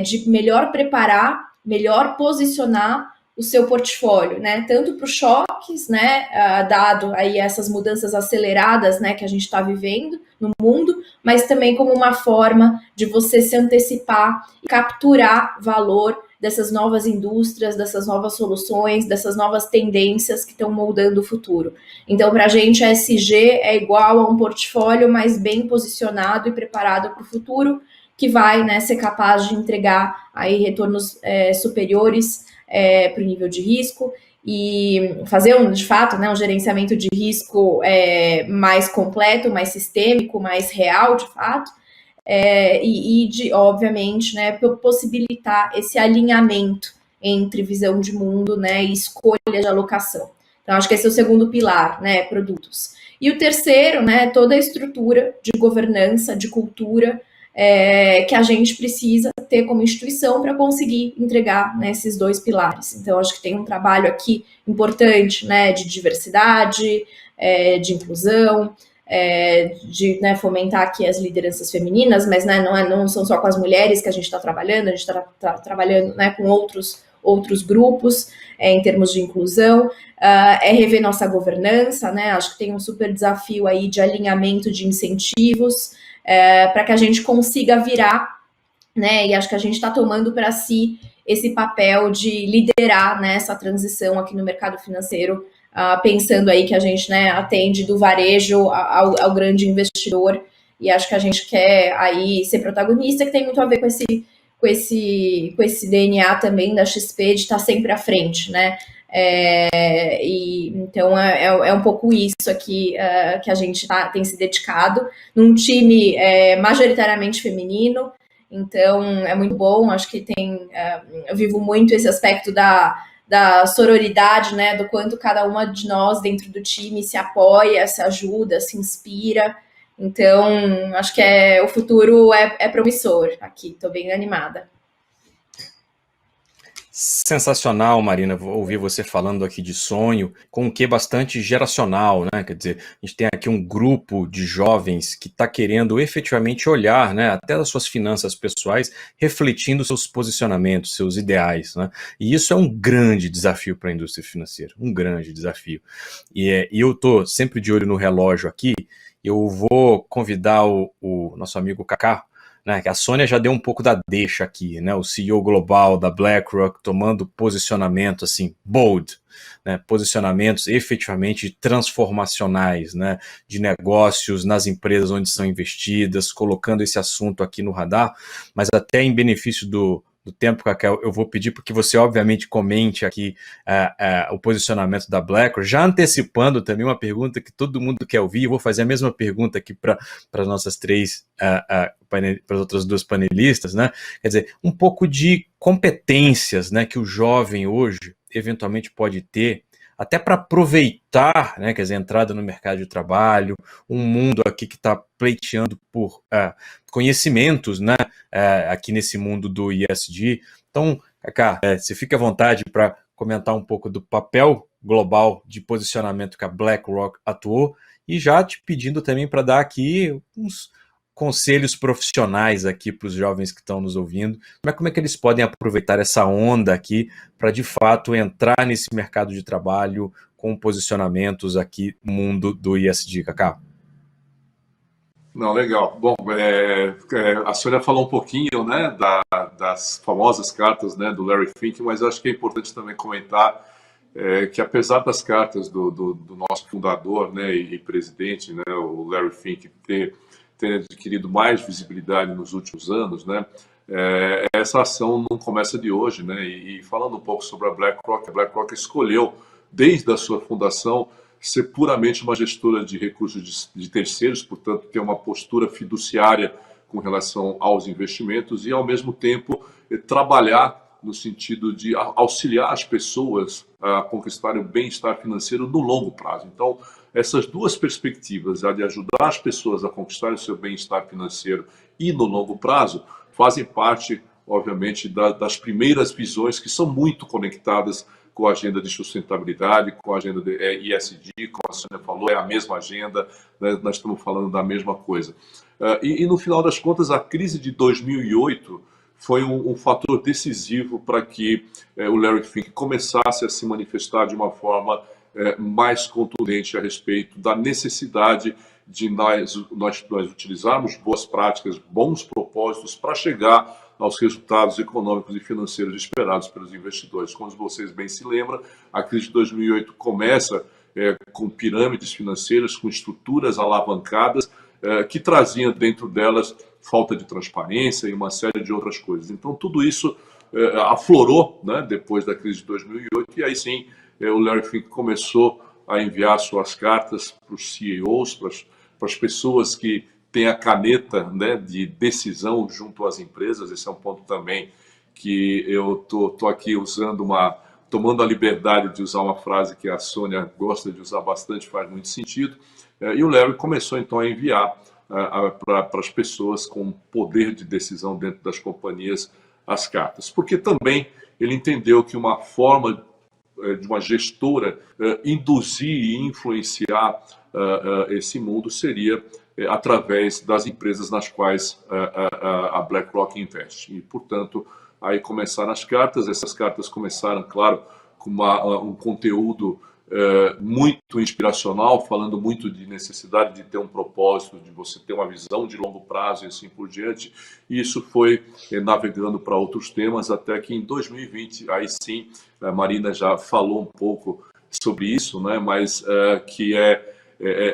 de melhor preparar, melhor posicionar o seu portfólio, né, tanto para os choques, né, dado aí essas mudanças aceleradas, né, que a gente está vivendo no mundo, mas também como uma forma de você se antecipar e capturar valor dessas novas indústrias, dessas novas soluções, dessas novas tendências que estão moldando o futuro. Então, para a gente, a ESG é igual a um portfólio mais bem posicionado e preparado para o futuro, que vai, né, ser capaz de entregar aí retornos superiores para o nível de risco e fazer, de fato, né, um gerenciamento de risco mais completo, mais sistêmico, mais real, de fato, obviamente, né, possibilitar esse alinhamento entre visão de mundo, né, e escolha de alocação. Então, acho que esse é o segundo pilar, né, produtos. E o terceiro, né, toda a estrutura de governança, de cultura, que a gente precisa ter como instituição para conseguir entregar, né, esses dois pilares. Então, acho que tem um trabalho aqui importante, né, de diversidade, de inclusão, de, né, fomentar aqui as lideranças femininas, mas, né, não são só com as mulheres que a gente está trabalhando, a gente está trabalhando, né, com outros grupos em termos de inclusão, rever nossa governança, né, acho que tem um super desafio aí de alinhamento de incentivos, para que a gente consiga virar, né, e acho que a gente está tomando para si esse papel de liderar, né, essa transição aqui no mercado financeiro, pensando aí que a gente, né, atende do varejo ao grande investidor, e acho que a gente quer aí ser protagonista, que tem muito a ver com esse DNA também da XP de estar sempre à frente, né? E então é um pouco isso aqui que a gente tem se dedicado num time majoritariamente feminino, então é muito bom. Acho que eu vivo muito esse aspecto da sororidade, né? Do quanto cada uma de nós dentro do time se apoia, se ajuda, se inspira. Então, acho que o futuro é promissor aqui, estou bem animada. Sensacional, Marina, vou ouvir você falando aqui de sonho, com um quê bastante geracional, né? Quer dizer, a gente tem aqui um grupo de jovens que está querendo efetivamente olhar, né, até as suas finanças pessoais, refletindo seus posicionamentos, seus ideais, né? E isso é um grande desafio para a indústria financeira, um grande desafio. E eu estou sempre de olho no relógio aqui. Eu vou convidar o nosso amigo Kaká, né, que a Sônia já deu um pouco da deixa aqui, né, o CEO global da BlackRock tomando posicionamento assim, bold, né, posicionamentos efetivamente transformacionais, né, de negócios nas empresas onde são investidas, colocando esse assunto aqui no radar, mas até em benefício do tempo, Cacá, eu vou pedir porque você obviamente comente aqui o posicionamento da BlackRock, já antecipando também uma pergunta que todo mundo quer ouvir. Eu vou fazer a mesma pergunta aqui para as nossas para as outras duas panelistas, né? Quer dizer, um pouco de competências, né, que o jovem hoje eventualmente pode ter, até para aproveitar, né, quer dizer, a entrada no mercado de trabalho, um mundo aqui que está pleiteando por conhecimentos, né, aqui nesse mundo do ESG. Então, Kaká, você fica à vontade para comentar um pouco do papel global de posicionamento que a BlackRock atuou, e já te pedindo também para dar aqui uns conselhos profissionais aqui para os jovens que estão nos ouvindo, como é que eles podem aproveitar essa onda aqui para, de fato, entrar nesse mercado de trabalho com posicionamentos aqui no mundo do ESG, Kaká? Não, legal. Bom, a Sônia falou um pouquinho, né, das famosas cartas, né, do Larry Fink, mas eu acho que é importante também comentar que, apesar das cartas do nosso fundador, né, e presidente, né, o Larry Fink, ter adquirido mais visibilidade nos últimos anos, né, essa ação não começa de hoje, né, e falando um pouco sobre a BlackRock escolheu, desde a sua fundação, ser puramente uma gestora de recursos de terceiros, portanto, ter uma postura fiduciária com relação aos investimentos e, ao mesmo tempo, trabalhar no sentido de auxiliar as pessoas a conquistarem o bem-estar financeiro no longo prazo. Então, essas duas perspectivas, a de ajudar as pessoas a conquistarem o seu bem-estar financeiro e no longo prazo, fazem parte, obviamente, das primeiras visões que são muito conectadas com a agenda de sustentabilidade, com a agenda de ESG, como a Sônia falou, é a mesma agenda, né, nós estamos falando da mesma coisa. E no final das contas, a crise de 2008 foi um fator decisivo para que o Larry Fink começasse a se manifestar de uma forma mais contundente a respeito da necessidade de nós utilizarmos boas práticas, bons propósitos para chegar aos resultados econômicos e financeiros esperados pelos investidores. Como vocês bem se lembram, a crise de 2008 começa com pirâmides financeiras, com estruturas alavancadas, que traziam dentro delas falta de transparência e uma série de outras coisas. Então, tudo isso aflorou, né, depois da crise de 2008, e aí sim o Larry Fink começou a enviar suas cartas para os CEOs, para as pessoas que têm a caneta, né, de decisão junto às empresas. Esse é um ponto também que eu tô aqui usando tomando a liberdade de usar uma frase que a Sônia gosta de usar bastante, faz muito sentido, e o Larry começou então a enviar para as pessoas com poder de decisão dentro das companhias as cartas, porque também ele entendeu que uma forma de uma gestora induzir e influenciar esse mundo seria através das empresas nas quais a BlackRock investe. E, portanto, aí começaram as cartas. Essas cartas começaram, claro, com um conteúdo muito inspiracional, falando muito de necessidade de ter um propósito, de você ter uma visão de longo prazo e assim por diante. E isso foi navegando para outros temas, até que em 2020, aí sim, a Marina já falou um pouco sobre isso, né? Mas que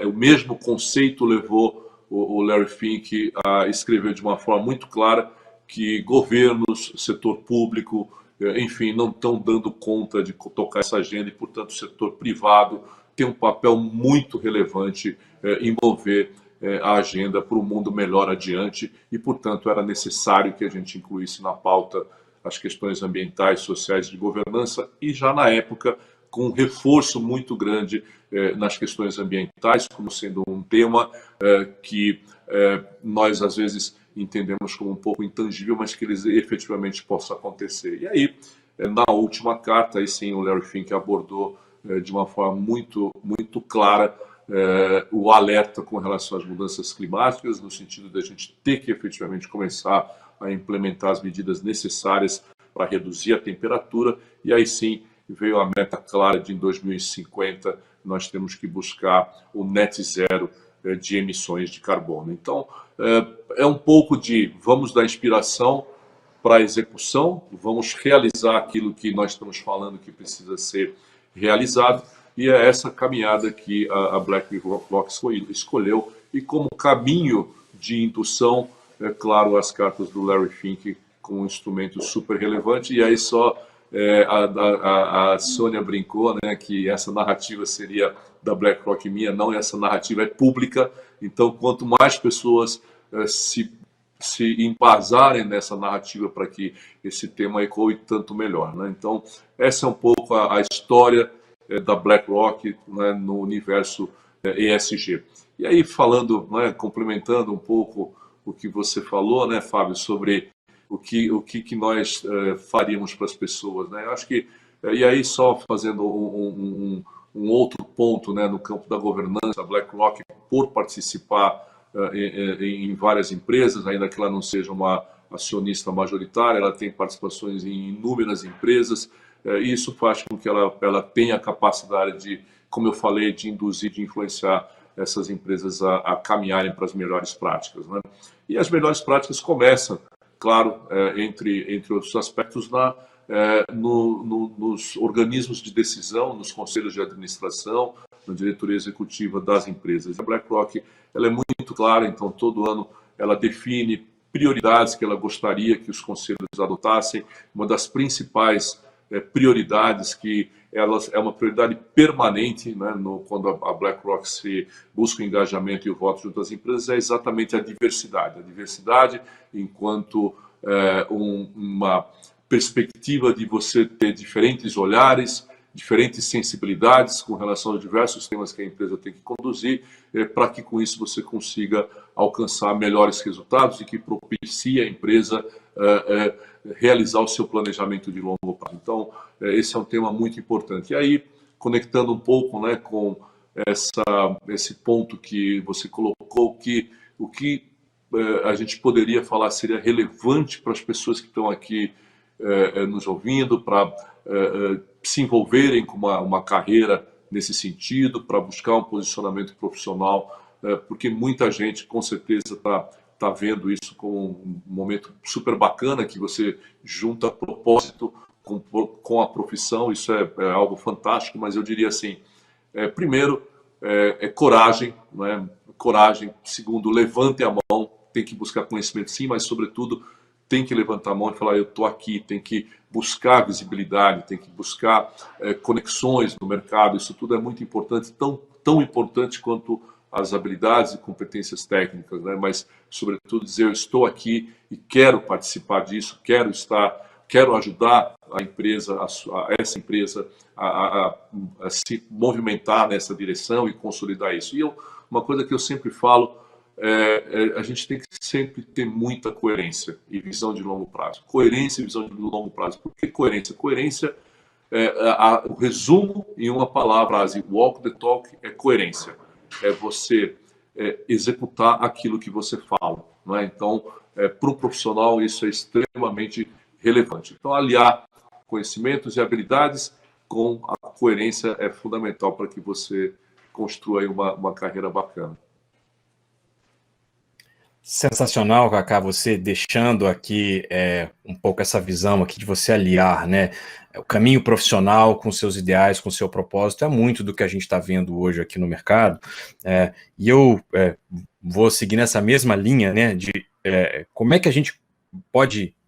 o mesmo conceito levou o Larry Fink a escrever de uma forma muito clara que governos, setor público, enfim, não estão dando conta de tocar essa agenda e, portanto, o setor privado tem um papel muito relevante em mover a agenda para um mundo melhor adiante e, portanto, era necessário que a gente incluísse na pauta as questões ambientais, sociais de governança e já na época com um reforço muito grande nas questões ambientais, como sendo um tema que nós, às vezes, entendemos como um pouco intangível, mas que eles efetivamente possa acontecer. E aí, na última carta, aí sim, o Larry Fink abordou de uma forma muito, muito clara o alerta com relação às mudanças climáticas, no sentido de a gente ter que efetivamente começar a implementar as medidas necessárias para reduzir a temperatura, e aí sim veio a meta clara de em 2050 nós temos que buscar o net zero de emissões de carbono. Então, é um pouco de vamos da inspiração para a execução, vamos realizar aquilo que nós estamos falando que precisa ser realizado, e é essa caminhada que a BlackRock escolheu, e como caminho de indução, é claro, as cartas do Larry Fink com um instrumento super relevante, e aí só a Sônia brincou, né, que essa narrativa seria da BlackRock minha, não, essa narrativa é pública, então quanto mais pessoas se embasarem nessa narrativa para que esse tema ecoe, tanto melhor, né? Então, essa é um pouco a história da BlackRock, né, no universo ESG. E aí, falando, né, complementando um pouco o que você falou, né, Fábio, sobre o que nós faríamos para as pessoas, né? Eu acho que, e aí só fazendo um outro ponto, né, no campo da governança, a BlackRock, por participar em várias empresas, ainda que ela não seja uma acionista majoritária, ela tem participações em inúmeras empresas, e isso faz com que ela tenha a capacidade de, como eu falei, de induzir, de influenciar essas empresas a caminharem para as melhores práticas, né? E as melhores práticas começam, claro, entre outros aspectos, nos organismos de decisão, nos conselhos de administração, na diretoria executiva das empresas. A BlackRock ela é muito clara, então todo ano ela define prioridades que ela gostaria que os conselhos adotassem. Uma das principais prioridades que elas é uma prioridade permanente, né, quando a BlackRock se busca o engajamento e o voto junto às empresas, é exatamente a diversidade. A diversidade enquanto uma perspectiva de você ter diferentes olhares, diferentes sensibilidades com relação aos diversos temas que a empresa tem que conduzir, para que com isso você consiga alcançar melhores resultados e que propicie a empresa realizar o seu planejamento de longo prazo. Então, esse é um tema muito importante. E aí, conectando um pouco, né, com esse ponto que você colocou, o que a gente poderia falar seria relevante para as pessoas que estão aqui nos ouvindo, para se envolverem com uma carreira nesse sentido, para buscar um posicionamento profissional, porque muita gente com certeza está vendo isso como um momento super bacana, que você junta propósito com a profissão. Isso é algo fantástico, mas eu diria assim, primeiro, coragem, né? Coragem. Segundo, levante a mão, tem que buscar conhecimento sim, mas sobretudo tem que levantar a mão e falar, eu estou aqui, tem que buscar visibilidade, tem que buscar conexões no mercado. Isso tudo é muito importante, tão importante quanto as habilidades e competências técnicas, né? Mas, sobretudo, dizer, eu estou aqui e quero participar disso, quero ajudar a empresa, essa empresa a se movimentar nessa direção e consolidar isso. E uma coisa que eu sempre falo, a gente tem que sempre ter muita coerência e visão de longo prazo. Coerência e visão de longo prazo. Por que coerência? Coerência, o resumo em uma palavra, walk the talk, é coerência. É você executar aquilo que você fala. Não é? Então, para o profissional, isso é extremamente relevante. Então, aliar conhecimentos e habilidades com a coerência é fundamental para que você construa aí uma carreira bacana. Sensacional, Kaká, você deixando aqui um pouco essa visão aqui de você aliar, né, o caminho profissional com seus ideais, com seu propósito, é muito do que a gente está vendo hoje aqui no mercado, e eu vou seguir nessa mesma linha, né, de como é que a gente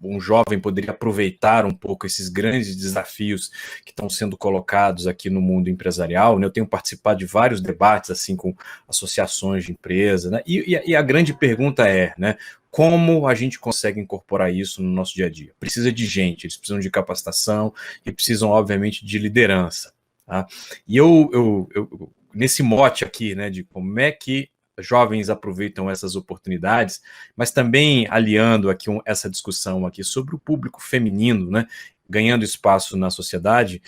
um jovem poderia aproveitar um pouco esses grandes desafios que estão sendo colocados aqui no mundo empresarial, né? Eu tenho participado de vários debates assim com associações de empresas, né? E a grande pergunta é, né, como a gente consegue incorporar isso no nosso dia a dia? Precisa de gente, eles precisam de capacitação e precisam, obviamente, de liderança, tá? E eu nesse mote aqui, né, de como é que jovens aproveitam essas oportunidades, mas também aliando aqui essa discussão aqui sobre o público feminino, né, ganhando espaço na sociedade,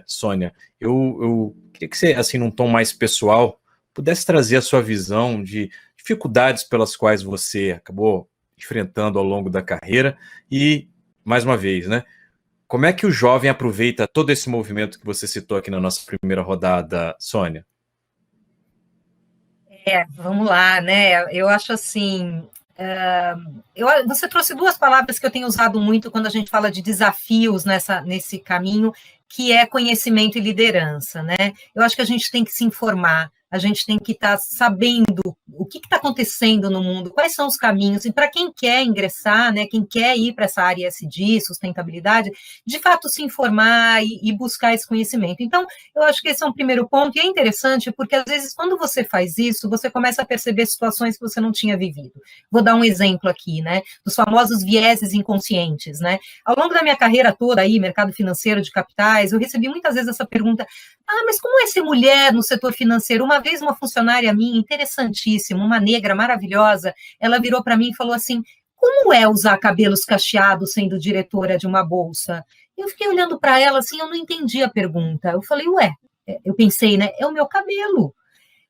Sônia, eu queria que você, assim, num tom mais pessoal, pudesse trazer a sua visão de dificuldades pelas quais você acabou enfrentando ao longo da carreira e, mais uma vez, né, como é que o jovem aproveita todo esse movimento que você citou aqui na nossa primeira rodada, Sônia? Vamos lá, né? Eu acho assim. Você trouxe duas palavras que eu tenho usado muito quando a gente fala de desafios nesse caminho, que é conhecimento e liderança, né? Eu acho que a gente tem que se informar, a gente tem que estar sabendo o que está acontecendo no mundo, quais são os caminhos, e para quem quer ingressar, né, quem quer ir para essa área ESG, sustentabilidade, de fato se informar e buscar esse conhecimento. Então, eu acho que esse é um primeiro ponto, e é interessante porque, às vezes, quando você faz isso, você começa a perceber situações que você não tinha vivido. Vou dar um exemplo aqui, né, dos famosos vieses inconscientes, né. Ao longo da minha carreira toda aí, mercado financeiro de capitais, eu recebi muitas vezes essa pergunta: mas como é ser mulher no setor financeiro? Uma vez uma funcionária minha, interessantíssima, uma negra maravilhosa, ela virou para mim e falou assim: como é usar cabelos cacheados sendo diretora de uma bolsa? Eu fiquei olhando para ela assim, eu não entendi a pergunta. Eu falei, eu pensei, né, é o meu cabelo.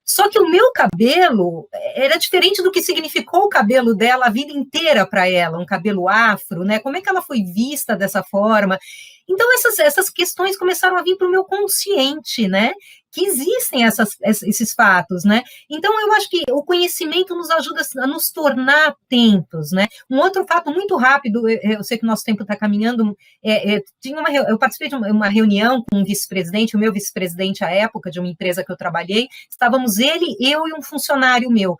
Só que o meu cabelo era diferente do que significou o cabelo dela a vida inteira para ela, um cabelo afro, né? Como é que ela foi vista dessa forma? Então, essas questões começaram a vir para o meu consciente, né? Que existem esses fatos, né? Então, eu acho que o conhecimento nos ajuda a nos tornar atentos, né? Um outro fato muito rápido, eu sei que o nosso tempo está caminhando, eu participei de uma reunião com um vice-presidente, o meu vice-presidente à época, de uma empresa que eu trabalhei, estávamos ele, eu e um funcionário meu,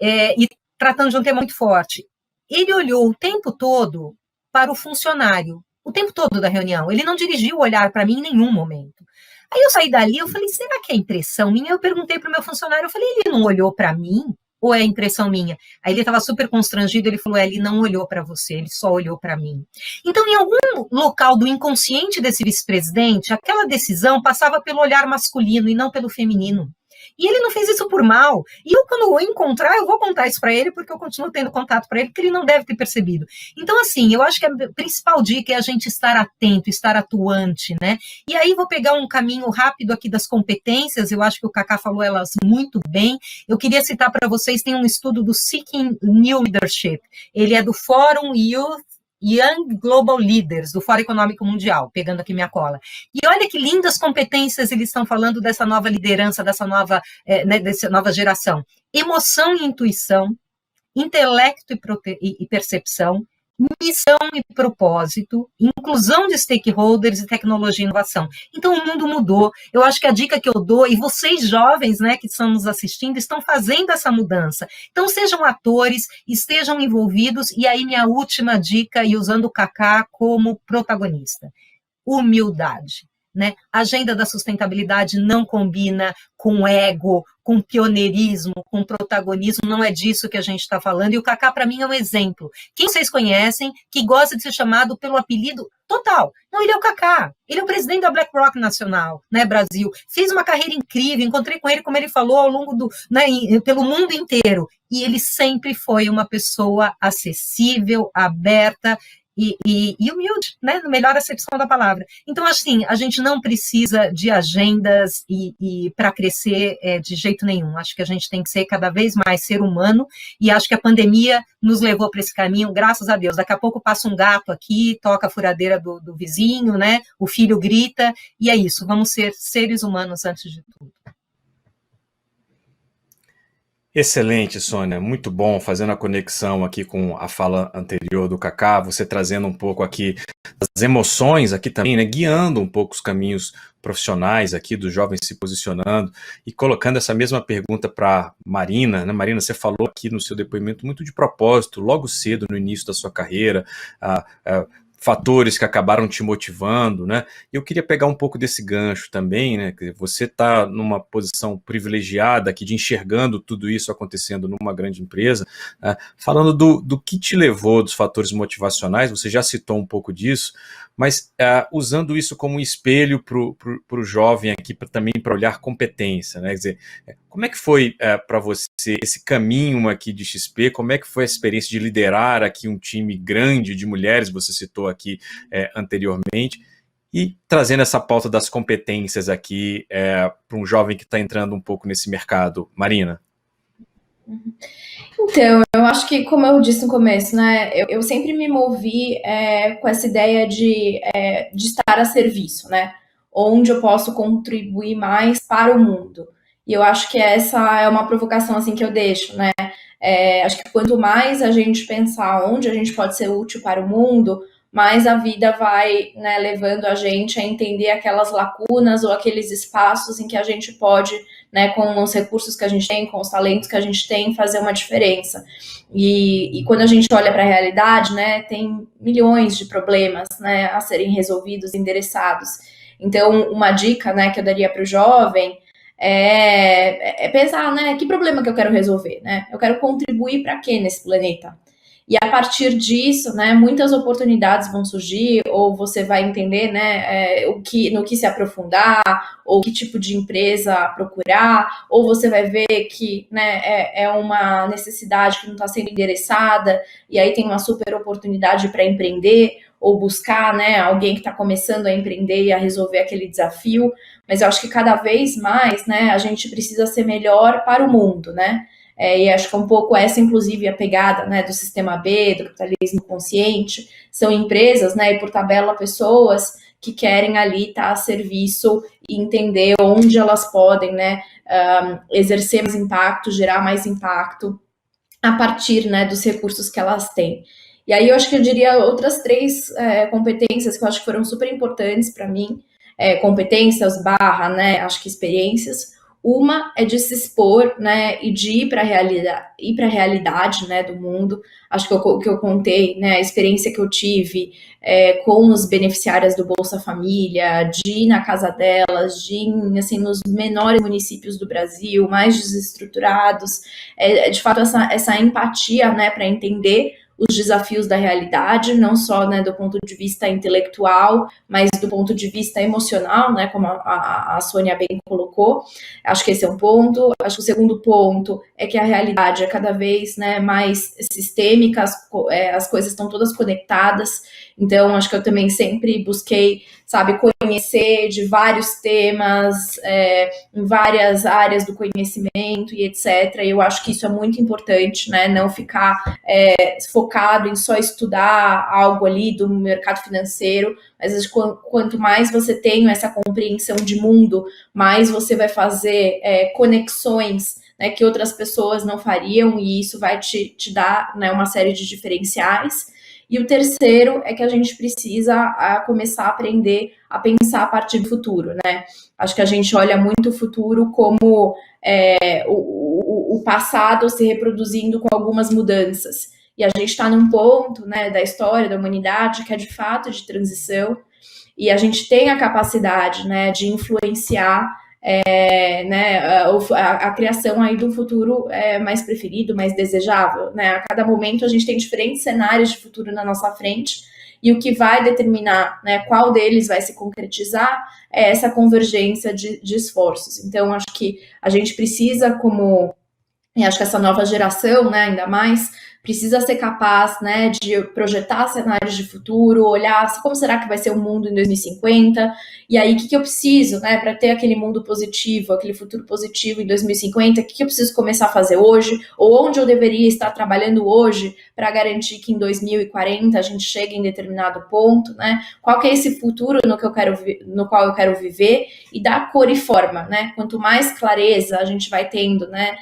e tratando de um tema muito forte. Ele olhou o tempo todo para o funcionário, o tempo todo da reunião, ele não dirigiu o olhar para mim em nenhum momento. Aí eu saí dali, eu falei, será que é impressão minha? Eu perguntei para o meu funcionário, eu falei, ele não olhou para mim? Ou é impressão minha? Aí ele estava super constrangido, ele falou, ele não olhou para você, ele só olhou para mim. Então, em algum local do inconsciente desse vice-presidente, aquela decisão passava pelo olhar masculino e não pelo feminino. E ele não fez isso por mal. E eu, quando eu encontrar, eu vou contar isso para ele, porque eu continuo tendo contato para ele, porque ele não deve ter percebido. Então, assim, eu acho que a principal dica é a gente estar atento, estar atuante, né? E aí vou pegar um caminho rápido aqui das competências, eu acho que o Kaká falou elas muito bem. Eu queria citar para vocês, tem um estudo do Seeking New Leadership. Ele é do Fórum Youth Young Global Leaders, do Fórum Econômico Mundial, pegando aqui minha cola. E olha que lindas competências eles estão falando dessa nova liderança, dessa nova geração. Emoção e intuição, intelecto e percepção, missão e propósito, inclusão de stakeholders e tecnologia e inovação. Então, o mundo mudou. Eu acho que a dica que eu dou, e vocês jovens, né, que estão nos assistindo, estão fazendo essa mudança. Então, sejam atores, estejam envolvidos, e aí minha última dica, e usando o Kaká como protagonista, humildade. Né? A agenda da sustentabilidade não combina com ego, com pioneirismo, com protagonismo, não é disso que a gente está falando, e o Kaká para mim é um exemplo. Quem vocês conhecem, que gosta de ser chamado pelo apelido total. Não, ele é o Kaká, ele é o presidente da BlackRock Nacional, né, Brasil. Fez uma carreira incrível, encontrei com ele, como ele falou, ao longo do, né, pelo mundo inteiro. E ele sempre foi uma pessoa acessível, aberta e humilde, né, na melhor acepção da palavra. Então, assim, a gente não precisa de agendas e para crescer de jeito nenhum. Acho que a gente tem que ser cada vez mais ser humano, e acho que a pandemia nos levou para esse caminho, graças a Deus. Daqui a pouco passa um gato aqui, toca a furadeira do vizinho, né, o filho grita, e é isso, vamos ser seres humanos antes de tudo. Excelente, Sônia, muito bom, fazendo a conexão aqui com a fala anterior do Kaká, você trazendo um pouco aqui as emoções aqui também, né, guiando um pouco os caminhos profissionais aqui dos jovens se posicionando e colocando essa mesma pergunta para Marina, né? Marina, você falou aqui no seu depoimento muito de propósito, logo cedo no início da sua carreira, fatores que acabaram te motivando, né? Eu queria pegar um pouco desse gancho também, né? Você está numa posição privilegiada aqui de enxergando tudo isso acontecendo numa grande empresa, né? Falando do que te levou, dos fatores motivacionais, você já citou um pouco disso, mas usando isso como um espelho para o jovem aqui, também para olhar competência, né? Quer dizer, como é que foi para você esse caminho aqui de XP? Como é que foi a experiência de liderar aqui um time grande de mulheres, você citou aqui anteriormente, e trazendo essa pauta das competências aqui para um jovem que está entrando um pouco nesse mercado? Marina? Então, eu acho que, como eu disse no começo, né, eu sempre me movi com essa ideia de estar a serviço, né, onde eu posso contribuir mais para o mundo. E eu acho que essa é uma provocação, assim, que eu deixo, né, acho que quanto mais a gente pensar onde a gente pode ser útil para o mundo, mais a vida vai, né, levando a gente a entender aquelas lacunas ou aqueles espaços em que a gente pode, né, com os recursos que a gente tem, com os talentos que a gente tem, fazer uma diferença. E quando a gente olha para a realidade, né, tem milhões de problemas, né, a serem resolvidos, endereçados. Então, uma dica, né, que eu daria para o jovem é pensar, né, que problema que eu quero resolver, né? Eu quero contribuir para quê nesse planeta? E a partir disso, né, muitas oportunidades vão surgir, ou você vai entender, né, no que se aprofundar, ou que tipo de empresa procurar, ou você vai ver que, né, é uma necessidade que não está sendo endereçada, e aí tem uma super oportunidade para empreender, ou buscar, né, alguém que está começando a empreender e a resolver aquele desafio. Mas eu acho que cada vez mais, né, a gente precisa ser melhor para o mundo, né? E acho que é um pouco essa, inclusive, a pegada, né, do sistema B, do capitalismo consciente. São empresas, né, e por tabela pessoas que querem ali estar a serviço e entender onde elas podem, né, exercer mais impacto, gerar mais impacto a partir, né, dos recursos que elas têm. E aí eu acho que eu diria outras 3 competências que eu acho que foram super importantes para mim, competências / né, acho que experiências. Uma é de se expor, né, e de ir para a realidade, né, do mundo. Acho que o que eu contei, né, a experiência que eu tive com os beneficiárias do Bolsa Família, de ir na casa delas, de ir, assim, nos menores municípios do Brasil, mais desestruturados, de fato essa empatia, né, para entender os desafios da realidade, não só, né, do ponto de vista intelectual, mas do ponto de vista emocional, né, como a Sônia bem colocou. Acho que esse é um ponto. Acho que o segundo ponto é que a realidade é cada vez, né, mais sistêmica, as coisas estão todas conectadas. Então, acho que eu também sempre busquei, sabe, conhecer de vários temas, em várias áreas do conhecimento e etc. E eu acho que isso é muito importante, né, não ficar focado em só estudar algo ali do mercado financeiro, mas quanto mais você tem essa compreensão de mundo, mais você vai fazer conexões, né, que outras pessoas não fariam, e isso vai te dar, né, uma série de diferenciais. E o terceiro é que a gente precisa começar a aprender a pensar a partir do futuro, né? Acho que a gente olha muito o futuro como o passado se reproduzindo com algumas mudanças. E a gente está num ponto, né, da história da humanidade que é de fato de transição, e a gente tem a capacidade, né, de influenciar né, a criação aí do futuro mais preferido, mais desejável, né? A cada momento a gente tem diferentes cenários de futuro na nossa frente, e o que vai determinar, né, qual deles vai se concretizar é essa convergência de esforços. Então, acho que a gente precisa, e acho que essa nova geração, né, ainda mais, precisa ser capaz, né, de projetar cenários de futuro, olhar como será que vai ser o mundo em 2050, e aí o que eu preciso, né, para ter aquele mundo positivo, aquele futuro positivo em 2050, o que eu preciso começar a fazer hoje, ou onde eu deveria estar trabalhando hoje para garantir que em 2040 a gente chegue em determinado ponto, né, qual que é esse futuro no qual eu quero viver, e dar cor e forma, né, quanto mais clareza a gente vai tendo, né,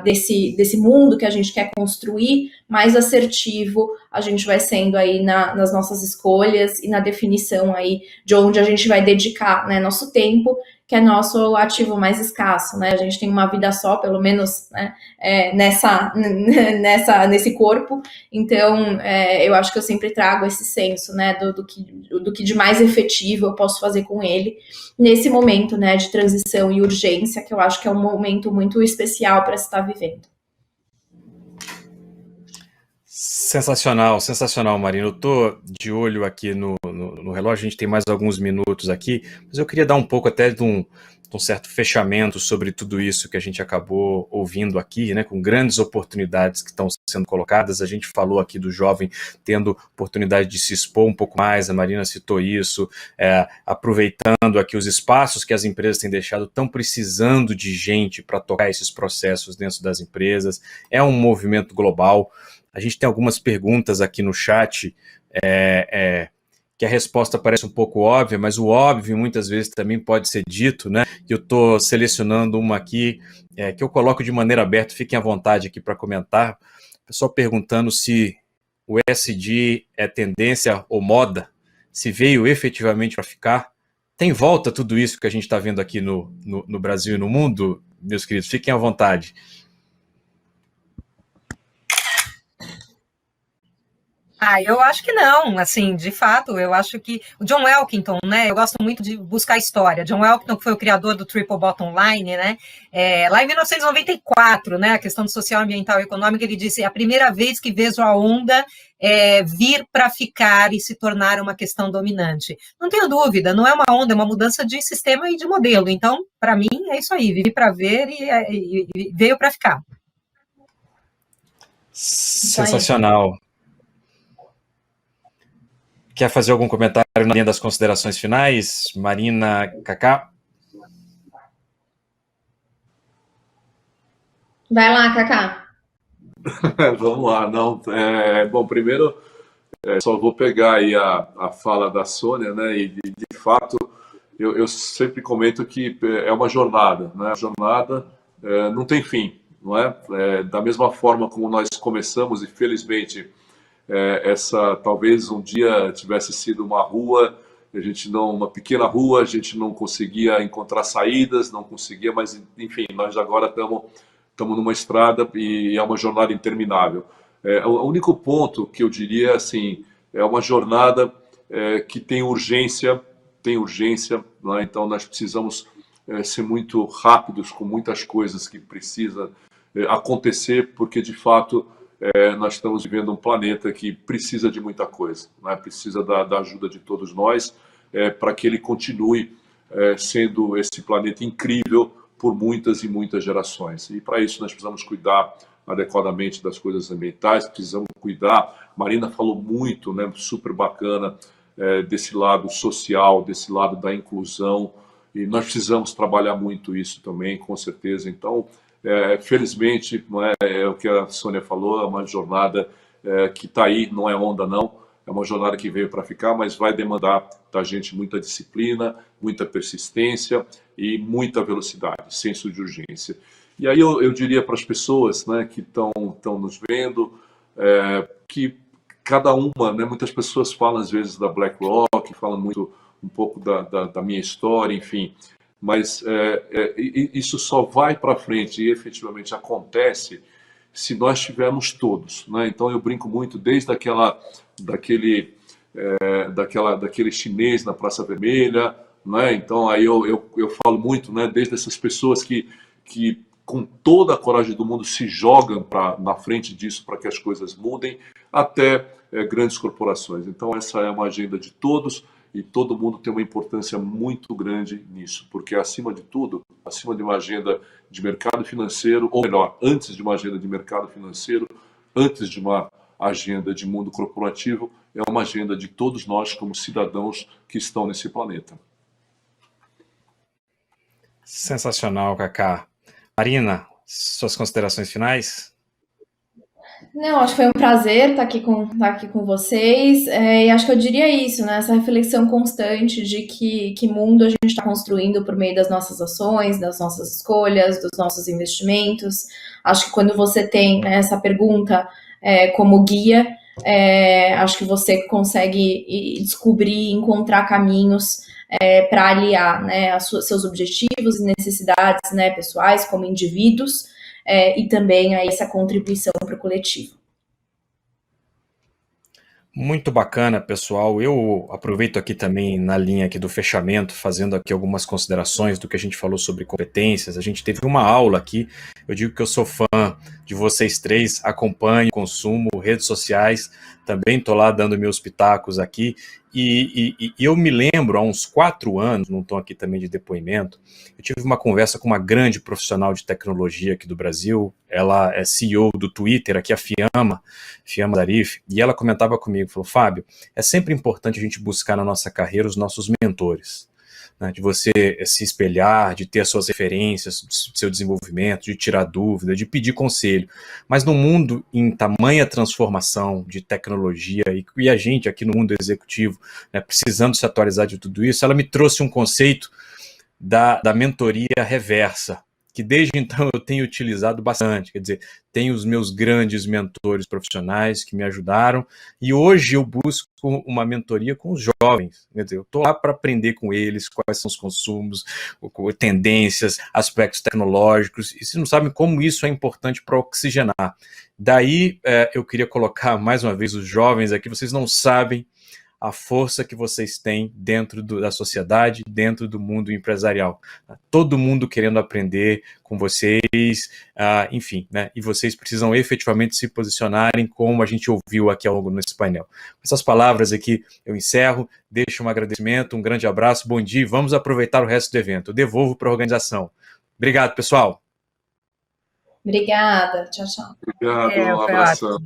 desse mundo que a gente quer construir, mais assertivo a gente vai sendo aí nas nossas escolhas e na definição aí de onde a gente vai dedicar, né, nosso tempo, que é nosso ativo mais escasso, né? A gente tem uma vida só, pelo menos, né, nesse corpo. Então, eu acho que eu sempre trago esse senso, né, do que de mais efetivo eu posso fazer com ele nesse momento, né, de transição e urgência, que eu acho que é um momento muito especial para se estar vivendo. Sensacional, sensacional, Marina. Eu estou de olho aqui no relógio, a gente tem mais alguns minutos aqui, mas eu queria dar um pouco até de um certo fechamento sobre tudo isso que a gente acabou ouvindo aqui, né, com grandes oportunidades que estão sendo colocadas. A gente falou aqui do jovem tendo oportunidade de se expor um pouco mais, a Marina citou isso, aproveitando aqui os espaços que as empresas têm deixado, estão precisando de gente para tocar esses processos dentro das empresas. É um movimento global. A gente tem algumas perguntas aqui no chat, que a resposta parece um pouco óbvia, mas o óbvio muitas vezes também pode ser dito, né? E eu estou selecionando uma aqui, que eu coloco de maneira aberta, fiquem à vontade aqui para comentar. O pessoal perguntando se o ESG é tendência ou moda, se veio efetivamente para ficar. Tem volta tudo isso que a gente está vendo aqui no Brasil e no mundo, meus queridos? Fiquem à vontade. Eu acho que não, assim, de fato, eu acho que o John Elkington, né, eu gosto muito de buscar história. John Elkington, que foi o criador do Triple Bottom Line, né, lá em 1994, né, a questão do social, ambiental e econômica, ele disse: é a primeira vez que vejo a onda vir para ficar e se tornar uma questão dominante. Não tenho dúvida, não é uma onda, é uma mudança de sistema e de modelo. Então, para mim, é isso aí, vivi para ver e veio para ficar. Sensacional. Quer fazer algum comentário na linha das considerações finais? Marina, Cacá? Vai lá, Cacá. Vamos lá. Não, bom, primeiro, só vou pegar aí a fala da Sônia, né? E de fato, eu sempre comento que é uma jornada, né? A jornada não tem fim, não é? Da mesma forma como nós começamos, e felizmente essa talvez um dia tivesse sido uma rua, uma pequena rua, a gente não conseguia encontrar saídas, não conseguia, mas enfim, nós agora estamos numa estrada e é uma jornada interminável. O único ponto que eu diria, assim, é uma jornada que tem urgência, né? Então nós precisamos ser muito rápidos com muitas coisas que precisam acontecer, porque de fato nós estamos vivendo um planeta que precisa de muita coisa, né? Precisa da ajuda de todos nós para que ele continue sendo esse planeta incrível por muitas e muitas gerações. E para isso nós precisamos cuidar adequadamente das coisas ambientais, precisamos cuidar. Marina falou muito, né, super bacana, desse lado social, desse lado da inclusão, e nós precisamos trabalhar muito isso também, com certeza. Então, felizmente, não é o que a Sônia falou, é uma jornada que está aí, não é onda não, é uma jornada que veio para ficar, mas vai demandar da gente muita disciplina, muita persistência e muita velocidade, senso de urgência. E aí eu diria para as pessoas, né, que estão nos vendo, que cada uma, né, muitas pessoas falam às vezes da BlackRock, falam muito um pouco da minha história, enfim, mas isso só vai para frente e efetivamente acontece se nós tivermos todos, né? Então eu brinco muito desde daquele chinês na Praça Vermelha, né? Então aí eu falo muito, né? Desde essas pessoas que com toda a coragem do mundo, se jogam na frente disso para que as coisas mudem, até grandes corporações. Então, essa é uma agenda de todos e todo mundo tem uma importância muito grande nisso, porque, acima de tudo, acima de uma agenda de mercado financeiro, ou melhor, antes de uma agenda de mercado financeiro, antes de uma agenda de mundo corporativo, é uma agenda de todos nós como cidadãos que estão nesse planeta. Sensacional, Kaká. Marina, suas considerações finais? Não, acho que foi um prazer estar aqui com vocês. E acho que eu diria isso, né? Essa reflexão constante de que mundo a gente está construindo por meio das nossas ações, das nossas escolhas, dos nossos investimentos. Acho que quando você tem, né, essa pergunta como guia, acho que você consegue descobrir, encontrar caminhos para aliar, né, seus objetivos e necessidades, né, pessoais como indivíduos, e também aí essa contribuição para o coletivo. Muito bacana, pessoal. Eu aproveito aqui também na linha aqui do fechamento, fazendo aqui algumas considerações do que a gente falou sobre competências. A gente teve uma aula aqui. Eu digo que eu sou fã de vocês três, acompanho, consumo, redes sociais, também estou lá dando meus pitacos aqui. E eu me lembro, há uns 4 anos, num tom aqui também de depoimento, eu tive uma conversa com uma grande profissional de tecnologia aqui do Brasil. Ela é CEO do Twitter, aqui a Fiamma Zarif, e ela comentava comigo, falou: Fábio, é sempre importante a gente buscar na nossa carreira os nossos mentores, né, de você se espelhar, de ter as suas referências, do seu desenvolvimento, de tirar dúvida, de pedir conselho. Mas no mundo em tamanha transformação de tecnologia, e a gente aqui no mundo executivo, né, precisando se atualizar de tudo isso, ela me trouxe um conceito da mentoria reversa, que desde então eu tenho utilizado bastante. Quer dizer, tenho os meus grandes mentores profissionais que me ajudaram, e hoje eu busco uma mentoria com os jovens. Quer dizer, eu estou lá para aprender com eles quais são os consumos, tendências, aspectos tecnológicos, e vocês não sabem como isso é importante para oxigenar. Daí eu queria colocar mais uma vez os jovens aqui. Vocês não sabem a força que vocês têm dentro da sociedade, dentro do mundo empresarial. Todo mundo querendo aprender com vocês, enfim, né? E vocês precisam efetivamente se posicionarem como a gente ouviu aqui ao longo desse painel. Com essas palavras aqui eu encerro, deixo um agradecimento, um grande abraço, bom dia, vamos aproveitar o resto do evento. Eu devolvo para a organização. Obrigado, pessoal. Obrigada, tchau, tchau. Obrigado, um abração.